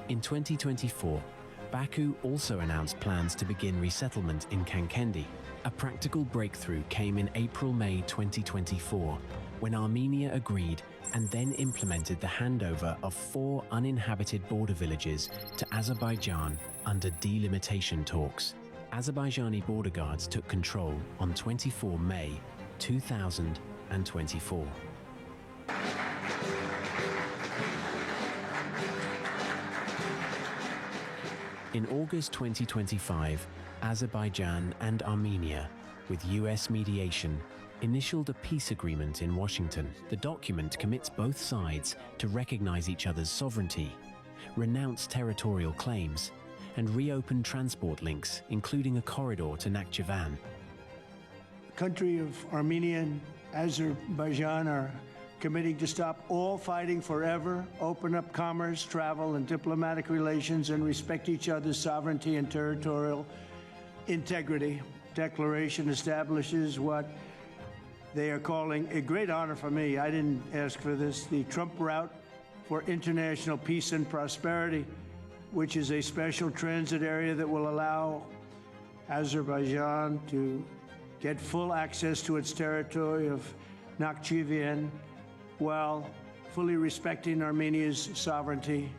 In 2024, Baku also announced plans to begin resettlement in Kankendi. A practical breakthrough came in April-May 2024, when Armenia agreed and then implemented the handover of 4 uninhabited border villages to Azerbaijan under delimitation talks. Azerbaijani border guards took control on 24 May 2024. In August 2025, Azerbaijan and Armenia, with US mediation, initialed a peace agreement in Washington. The document commits both sides to recognize each other's sovereignty, renounce territorial claims, and reopen transport links, including a corridor to Nakhchivan. The country of Armenia and Azerbaijan are committing to stop all fighting forever, open up commerce, travel, and diplomatic relations, and respect each other's sovereignty and territorial integrity. Declaration establishes what they are calling a great honor for me. I didn't ask for this. The Trump route for international peace and prosperity, which is a special transit area that will allow Azerbaijan to get full access to its territory of Nakhchivan while fully respecting Armenia's sovereignty.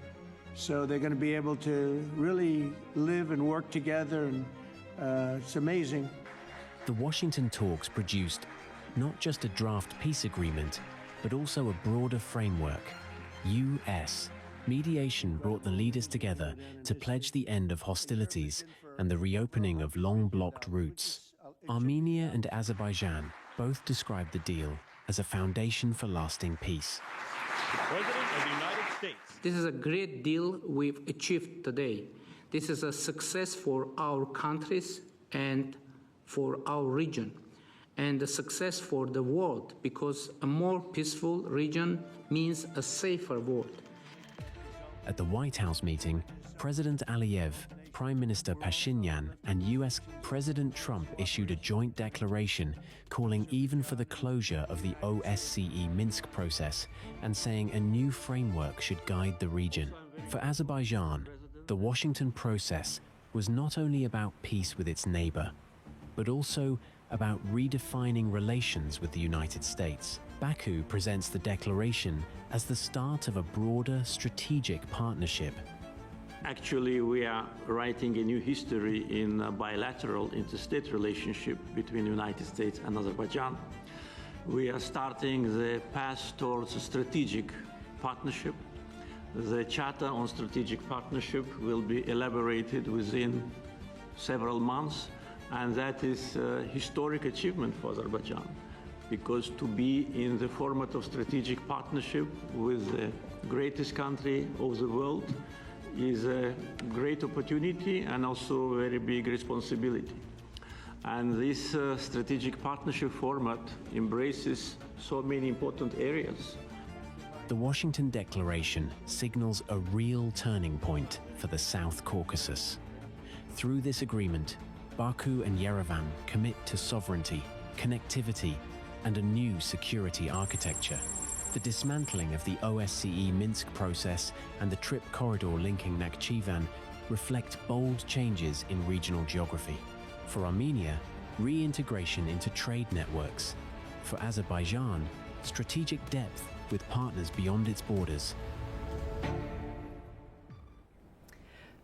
So they're going to be able to really live and work together, and it's amazing. The Washington talks produced not just a draft peace agreement, but also a broader framework. US mediation brought the leaders together to pledge the end of hostilities and the reopening of long-blocked routes. Armenia and Azerbaijan both described the deal as a foundation for lasting peace. President of the United States. This is a great deal we've achieved today. This is a success for our countries and for our region, and a success for the world, because a more peaceful region means a safer world. At the White House meeting, President Aliyev, Prime Minister Pashinyan, and US President Trump issued a joint declaration calling even for the closure of the OSCE Minsk process and saying a new framework should guide the region. For Azerbaijan, the Washington process was not only about peace with its neighbor, but also about redefining relations with the United States. Baku presents the declaration as the start of a broader strategic partnership. Actually, we are writing a new history in a bilateral interstate relationship between the United States and Azerbaijan. We are starting the path towards a strategic partnership. The Charter on Strategic Partnership will be elaborated within several months, and that is a historic achievement for Azerbaijan, because to be in the format of strategic partnership with the greatest country of the world is a great opportunity and also a very big responsibility. And this strategic partnership format embraces so many important areas. The Washington Declaration signals a real turning point for the South Caucasus. Through this agreement, Baku and Yerevan commit to sovereignty, connectivity, and a new security architecture. The dismantling of the OSCE Minsk process and the trip corridor linking Nakhchivan reflect bold changes in regional geography. For Armenia, reintegration into trade networks. For Azerbaijan, strategic depth with partners beyond its borders.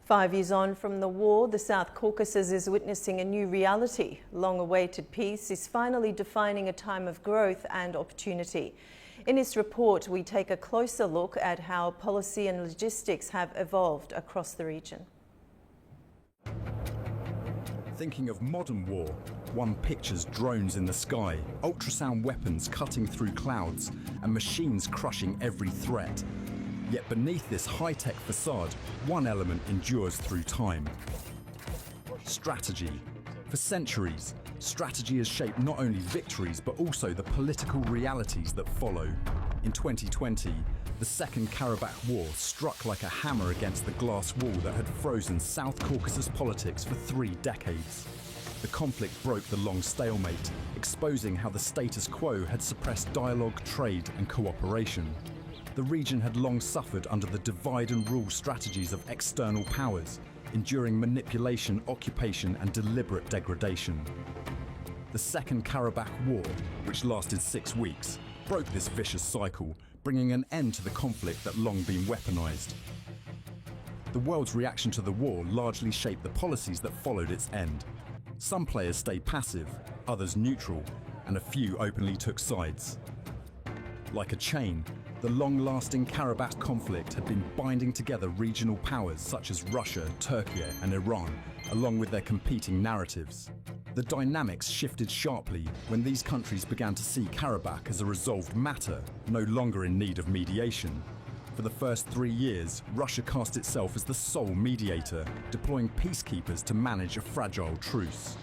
5 years on from the war, the South Caucasus is witnessing a new reality. Long-awaited peace is finally defining a time of growth and opportunity. In this report, we take a closer look at how policy and logistics have evolved across the region. Thinking of modern war, one pictures drones in the sky, ultrasound weapons cutting through clouds, and machines crushing every threat. Yet beneath this high-tech facade, one element endures through time. Strategy. For centuries, strategy has shaped not only victories but also the political realities that follow. In 2020, the Second Karabakh War struck like a hammer against the glass wall that had frozen South Caucasus politics for 3 decades. The conflict broke the long stalemate, exposing how the status quo had suppressed dialogue, trade and cooperation. The region had long suffered under the divide and rule strategies of external powers, enduring manipulation, occupation and deliberate degradation. The Second Karabakh War, which lasted 6 weeks, broke this vicious cycle, bringing an end to the conflict that long been weaponized. The world's reaction to the war largely shaped the policies that followed its end. Some players stayed passive, others neutral, and a few openly took sides. Like a chain, the long-lasting Karabakh conflict had been binding together regional powers such as Russia, Turkey and Iran, along with their competing narratives. The dynamics shifted sharply when these countries began to see Karabakh as a resolved matter, no longer in need of mediation. For the first 3 years, Russia cast itself as the sole mediator, deploying peacekeepers to manage a fragile truce.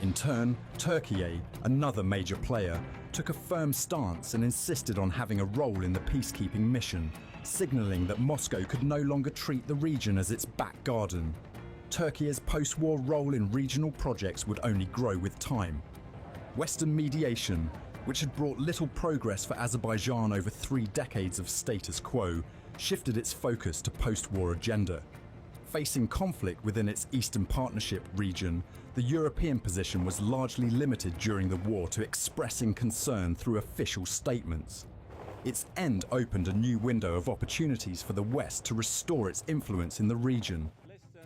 In turn, Turkey, another major player, took a firm stance and insisted on having a role in the peacekeeping mission, signalling that Moscow could no longer treat the region as its back garden. Turkey's post-war role in regional projects would only grow with time. Western mediation, which had brought little progress for Azerbaijan over 3 decades of status quo, shifted its focus to post-war agenda. Facing conflict within its Eastern Partnership region, the European position was largely limited during the war to expressing concern through official statements. Its end opened a new window of opportunities for the West to restore its influence in the region.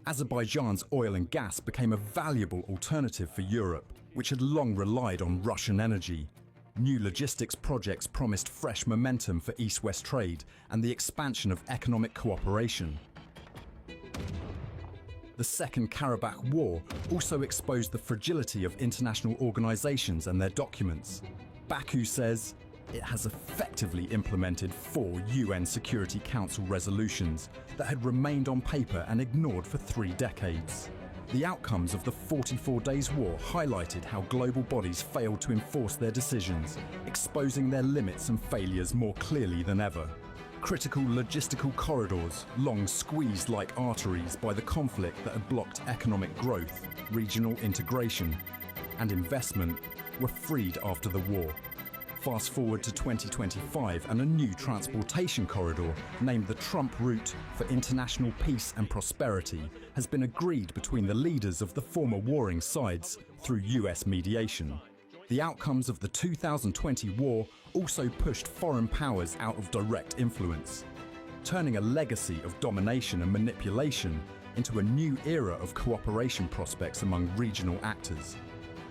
Azerbaijan's oil and gas became a valuable alternative for Europe, which had long relied on Russian energy. New logistics projects promised fresh momentum for East-West trade and the expansion of economic cooperation. The Second Karabakh War also exposed the fragility of international organizations and their documents. Baku says it has effectively implemented 4 UN Security Council resolutions that had remained on paper and ignored for 3 decades. The outcomes of the 44 Days War highlighted how global bodies failed to enforce their decisions, exposing their limits and failures more clearly than ever. Critical logistical corridors, long squeezed like arteries by the conflict that had blocked economic growth, regional integration, and investment, were freed after the war. Fast forward to 2025 and a new transportation corridor, named the Trump Route for International Peace and Prosperity, has been agreed between the leaders of the former warring sides through US mediation. The outcomes of the 2020 war also pushed foreign powers out of direct influence, turning a legacy of domination and manipulation into a new era of cooperation prospects among regional actors.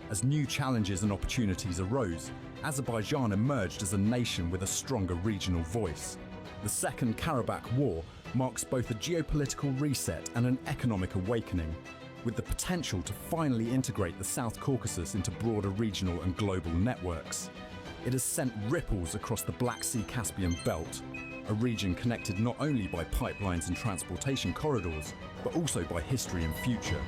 As new challenges and opportunities arose, Azerbaijan emerged as a nation with a stronger regional voice. The Second Karabakh War marks both a geopolitical reset and an economic awakening, with the potential to finally integrate the South Caucasus into broader regional and global networks. It has sent ripples across the Black Sea-Caspian belt, a region connected not only by pipelines and transportation corridors, but also by history and future.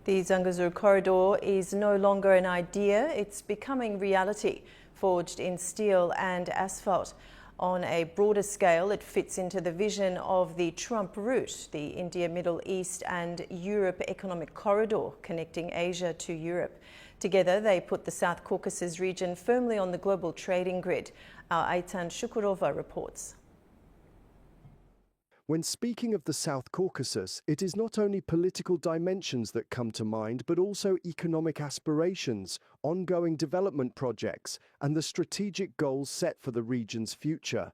The Zangezur corridor is no longer an idea, it's becoming reality, forged in steel and asphalt. On a broader scale, it fits into the vision of the Trump Route, the India, Middle East and Europe economic corridor connecting Asia to Europe. Together, they put the South Caucasus region firmly on the global trading grid. Our Aytan Shukurova reports. When speaking of the South Caucasus, it is not only political dimensions that come to mind, but also economic aspirations, ongoing development projects, and the strategic goals set for the region's future.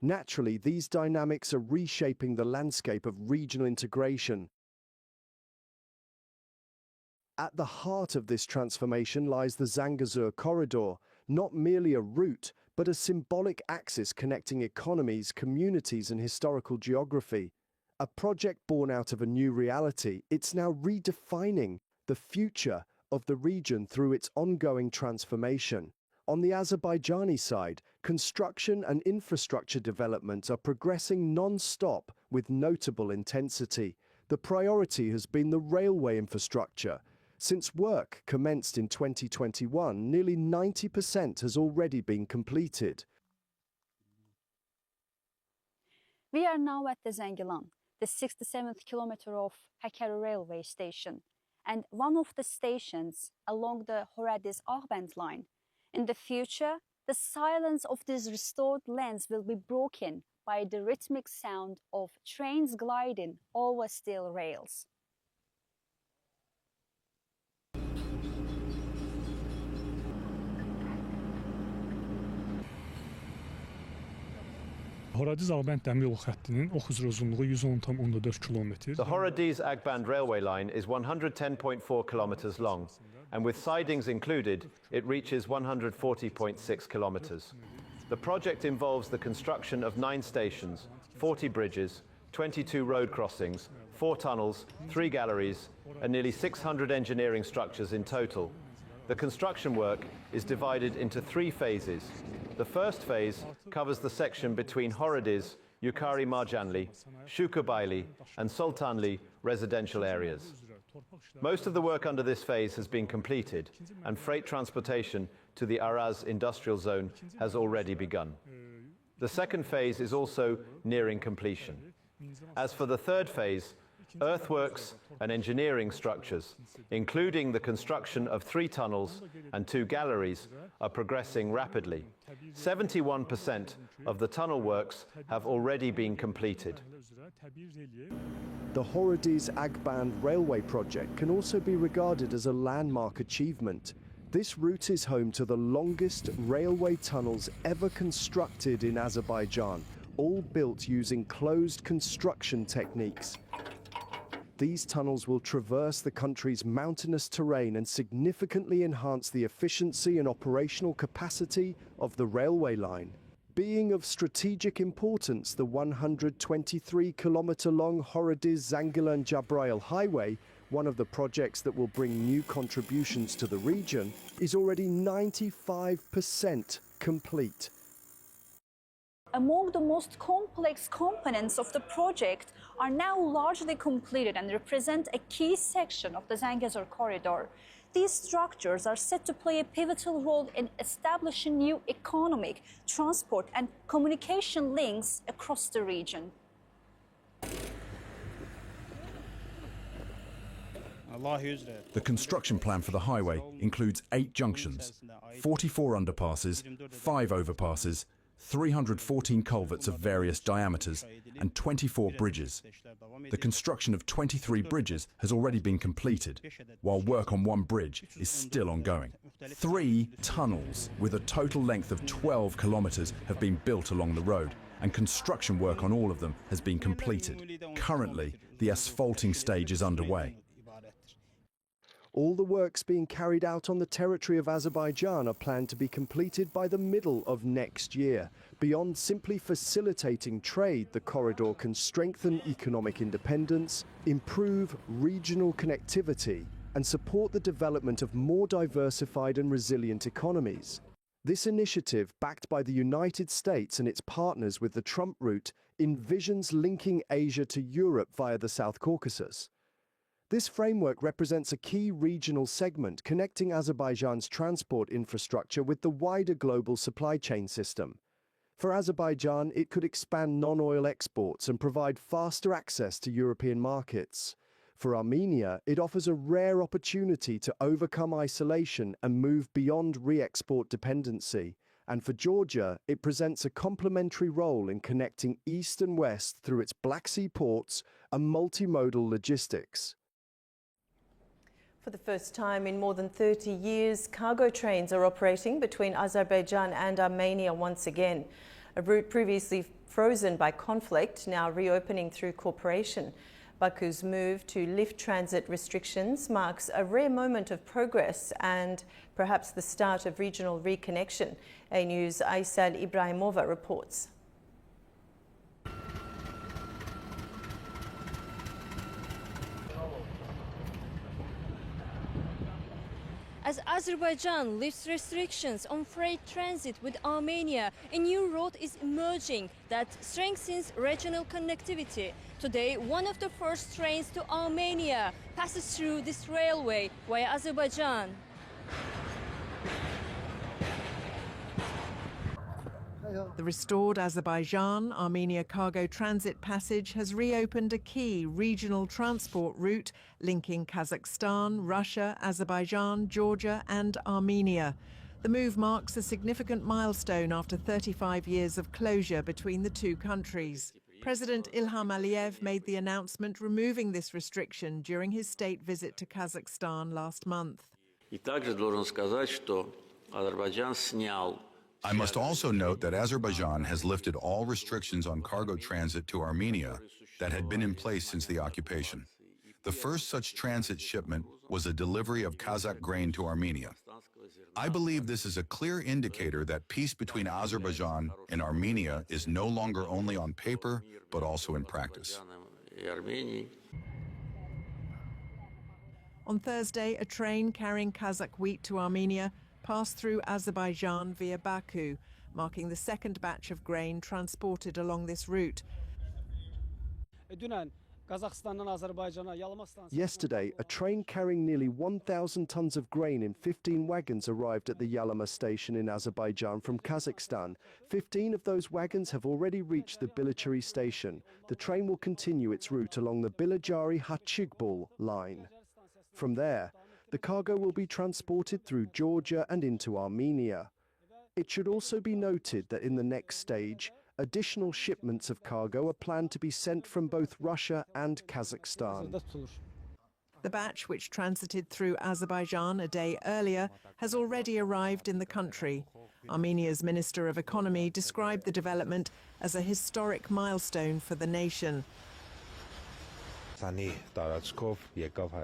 Naturally, these dynamics are reshaping the landscape of regional integration. At the heart of this transformation lies the Zangezur corridor, not merely a route, but a symbolic axis connecting economies, communities and historical geography. A project born out of a new reality, it's now redefining the future of the region through its ongoing transformation. On the Azerbaijani side, construction and infrastructure development are progressing non-stop with notable intensity. The priority has been the railway infrastructure. Since work commenced in 2021, nearly 90% has already been completed. We are now at the Zengilan, the 67th kilometer of Hakkari railway station, and one of the stations along the Horadiz-Ağband line. In the future, the silence of these restored lands will be broken by the rhythmic sound of trains gliding over steel rails. Horadiz-Ağband dəmiryolu xəttinin ox üzrə uzunluğu 110,4 kilometr. The Horadiz-Ağband railway line is 110.4 kilometers long, and with sidings included, it reaches 140.6 kilometers. The project involves the construction of 9 stations, 40 bridges, 22 road crossings, 4 tunnels, 3 galleries, and nearly 600 engineering structures in total. The construction work is divided into 3 phases. The first phase covers the section between Horadiz, Yukarı Marjanli, Shukurbayli, and Sultanli residential areas. Most of the work under this phase has been completed, and freight transportation to the Araz industrial zone has already begun. The second phase is also nearing completion. As for the third phase, earthworks and engineering structures, including the construction of 3 tunnels and 2 galleries, are progressing rapidly. 71% of the tunnel works have already been completed. The Horadiz-Ağband railway project can also be regarded as a landmark achievement. This route is home to the longest railway tunnels ever constructed in Azerbaijan, all built using closed construction techniques. These tunnels will traverse the country's mountainous terrain and significantly enhance the efficiency and operational capacity of the railway line. Being of strategic importance, the 123-kilometer-long Horadiz-Zangilan-Jabrail highway, one of the projects that will bring new contributions to the region, is already 95% complete. Among the most complex components of the project are now largely completed and represent a key section of the Zangezur corridor. These structures are set to play a pivotal role in establishing new economic, transport and communication links across the region. The construction plan for the highway includes 8 junctions, 44 underpasses, 5 overpasses, 314 culverts of various diameters, and 24 bridges. The construction of 23 bridges has already been completed, while work on 1 bridge is still ongoing. 3 tunnels with a total length of 12 kilometers have been built along the road, and construction work on all of them has been completed. Currently, the asphalting stage is underway. All the works being carried out on the territory of Azerbaijan are planned to be completed by the middle of next year. Beyond simply facilitating trade, the corridor can strengthen economic independence, improve regional connectivity, and support the development of more diversified and resilient economies. This initiative, backed by the United States and its partners with the Trump route, envisions linking Asia to Europe via the South Caucasus. This framework represents a key regional segment connecting Azerbaijan's transport infrastructure with the wider global supply chain system. For Azerbaijan, it could expand non-oil exports and provide faster access to European markets. For Armenia, it offers a rare opportunity to overcome isolation and move beyond re-export dependency. And for Georgia, it presents a complementary role in connecting East and West through its Black Sea ports and multimodal logistics. For the first time in more than 30 years, cargo trains are operating between Azerbaijan and Armenia once again. A route previously frozen by conflict, now reopening through cooperation. Baku's move to lift transit restrictions marks a rare moment of progress and perhaps the start of regional reconnection. A News' Aysel Ibrahimova reports. As Azerbaijan lifts restrictions on freight transit with Armenia, a new road is emerging that strengthens regional connectivity. Today, one of the first trains to Armenia passes through this railway via Azerbaijan. The restored Azerbaijan-Armenia cargo transit passage has reopened a key regional transport route linking Kazakhstan, Russia, Azerbaijan, Georgia and Armenia. The move marks a significant milestone after 35 years of closure between the two countries. President Ilham Aliyev made the announcement removing this restriction during his state visit to Kazakhstan last month. I must also note that Azerbaijan has lifted all restrictions on cargo transit to Armenia that had been in place since the occupation. The first such transit shipment was a delivery of Kazakh grain to Armenia. I believe this is a clear indicator that peace between Azerbaijan and Armenia is no longer only on paper, but also in practice. On Thursday, a train carrying Kazakh wheat to Armenia passed through Azerbaijan via Baku, marking the second batch of grain transported along this route. Yesterday, a train carrying nearly 1,000 tons of grain in 15 wagons arrived at the Yalama station in Azerbaijan from Kazakhstan. 15 of those wagons have already reached the Bilachari station. The train will continue its route along the Bilachari-Hachigbul line. From there, the cargo will be transported through Georgia and into Armenia. It should also be noted that in the next stage, additional shipments of cargo are planned to be sent from both Russia and Kazakhstan. The batch, which transited through Azerbaijan a day earlier, has already arrived in the country. Armenia's Minister of Economy described the development as a historic milestone for the nation.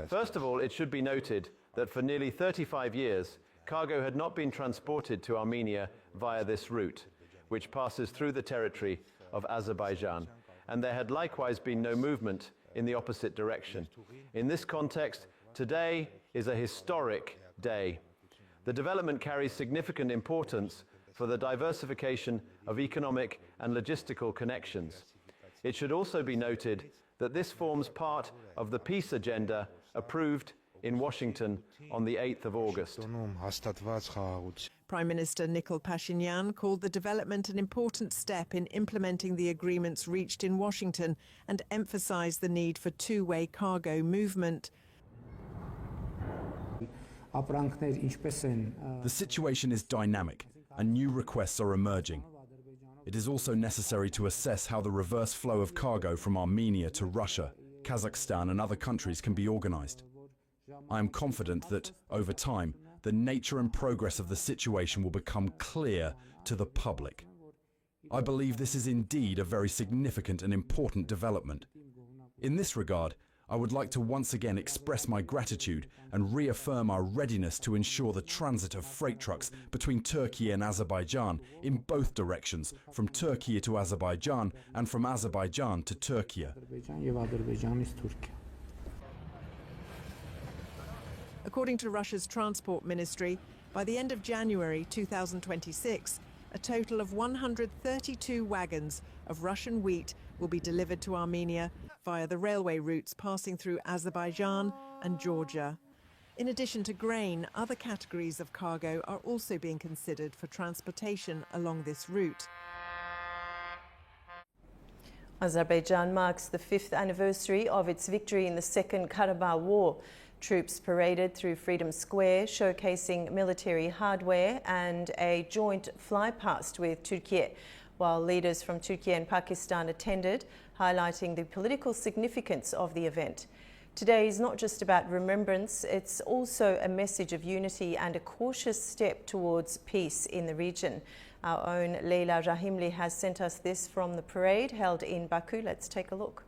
First of all, it should be noted that for nearly 35 years, cargo had not been transported to Armenia via this route, which passes through the territory of Azerbaijan, and there had likewise been no movement in the opposite direction. In this context, today is a historic day. The development carries significant importance for the diversification of economic and logistical connections. It should also be noted that this forms part of the peace agenda approved in Washington on the 8th of August. Prime Minister Nikol Pashinyan called the development an important step in implementing the agreements reached in Washington and emphasized the need for two-way cargo movement. The situation is dynamic and new requests are emerging. It is also necessary to assess how the reverse flow of cargo from Armenia to Russia, Kazakhstan and other countries can be organized. I am confident that, over time, the nature and progress of the situation will become clear to the public. I believe this is indeed a very significant and important development. In this regard, I would like to once again express my gratitude and reaffirm our readiness to ensure the transit of freight trucks between Turkey and Azerbaijan in both directions, from Turkey to Azerbaijan and from Azerbaijan to Turkey. According to Russia's transport ministry, by the end of January 2026, a total of 132 wagons of Russian wheat will be delivered to Armenia via the railway routes passing through Azerbaijan and Georgia. In addition to grain, other categories of cargo are also being considered for transportation along this route. Azerbaijan marks the 5th anniversary of its victory in the Second Karabakh War. Troops paraded through Freedom Square, showcasing military hardware and a joint flypast with Turkey, while leaders from Turkey and Pakistan attended, highlighting the political significance of the event. Today is not just about remembrance, it's also a message of unity and a cautious step towards peace in the region. Our own Leyla Rahimli has sent us this from the parade held in Baku. Let's take a look.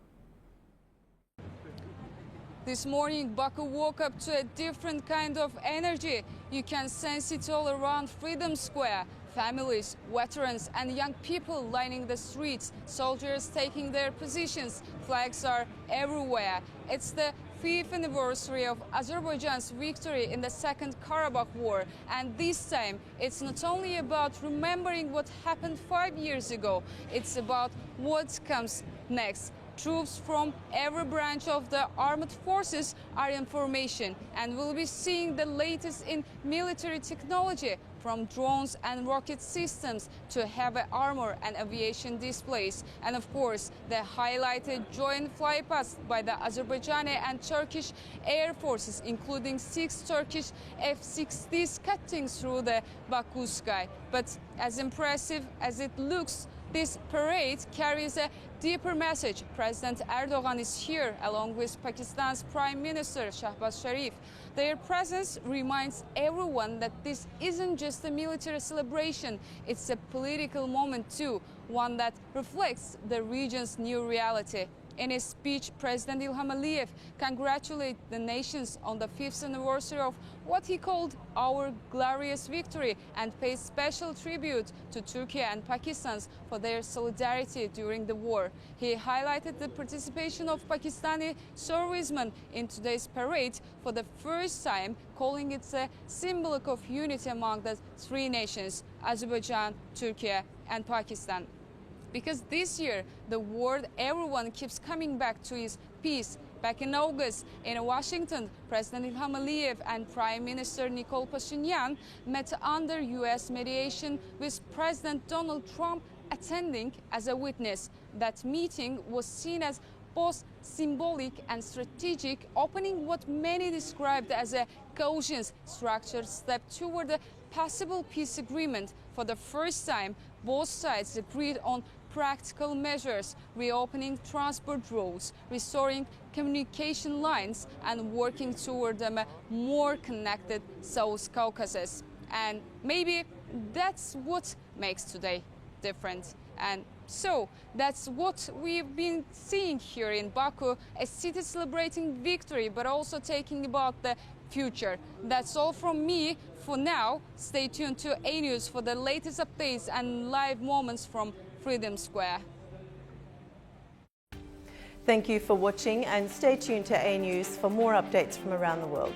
This morning, Baku woke up to a different kind of energy. You can sense it all around Freedom Square. Families, veterans and young people lining the streets, soldiers taking their positions, flags are everywhere. It's the 5th anniversary of Azerbaijan's victory in the Second Karabakh War. And this time, it's not only about remembering what happened 5 years ago, it's about what comes next. Troops from every branch of the armed forces are in formation, and we'll be seeing the latest in military technology, from drones and rocket systems to heavy armor and aviation displays. And of course, the highlighted joint flypast by the Azerbaijani and Turkish air forces, including 6 Turkish F-60s cutting through the Baku sky. But as impressive as it looks, this parade carries a deeper message. President Erdogan is here along with Pakistan's Prime Minister Shahbaz Sharif. Their presence reminds everyone that this isn't just a military celebration, it's a political moment too, one that reflects the region's new reality. In his speech, President İlham Aliyev congratulated the nations on the 5th anniversary of what he called our glorious victory and paid special tribute to Turkey and Pakistan for their solidarity during the war. He highlighted the participation of Pakistani servicemen in today's parade for the first time, calling it a symbol of unity among the 3 nations, Azerbaijan, Turkey and Pakistan. Because this year, the world, everyone keeps coming back to is peace. Back in August, in Washington, President İlham Aliyev and Prime Minister Nikol Pashinyan met under U.S. mediation with President Donald Trump attending as a witness. That meeting was seen as both symbolic and strategic, opening what many described as a cautious, structured step toward a possible peace agreement. For the first time, both sides agreed on practical measures, reopening transport roads, restoring communication lines, and working toward a more connected South Caucasus. And maybe that's what makes today different. And so that's what we've been seeing here in Baku, a city celebrating victory, but also thinking about the future. That's all from me for now. Stay tuned to A News for the latest updates and live moments from Freedom Square. Thank you for watching, and stay tuned to A News for more updates from around the world.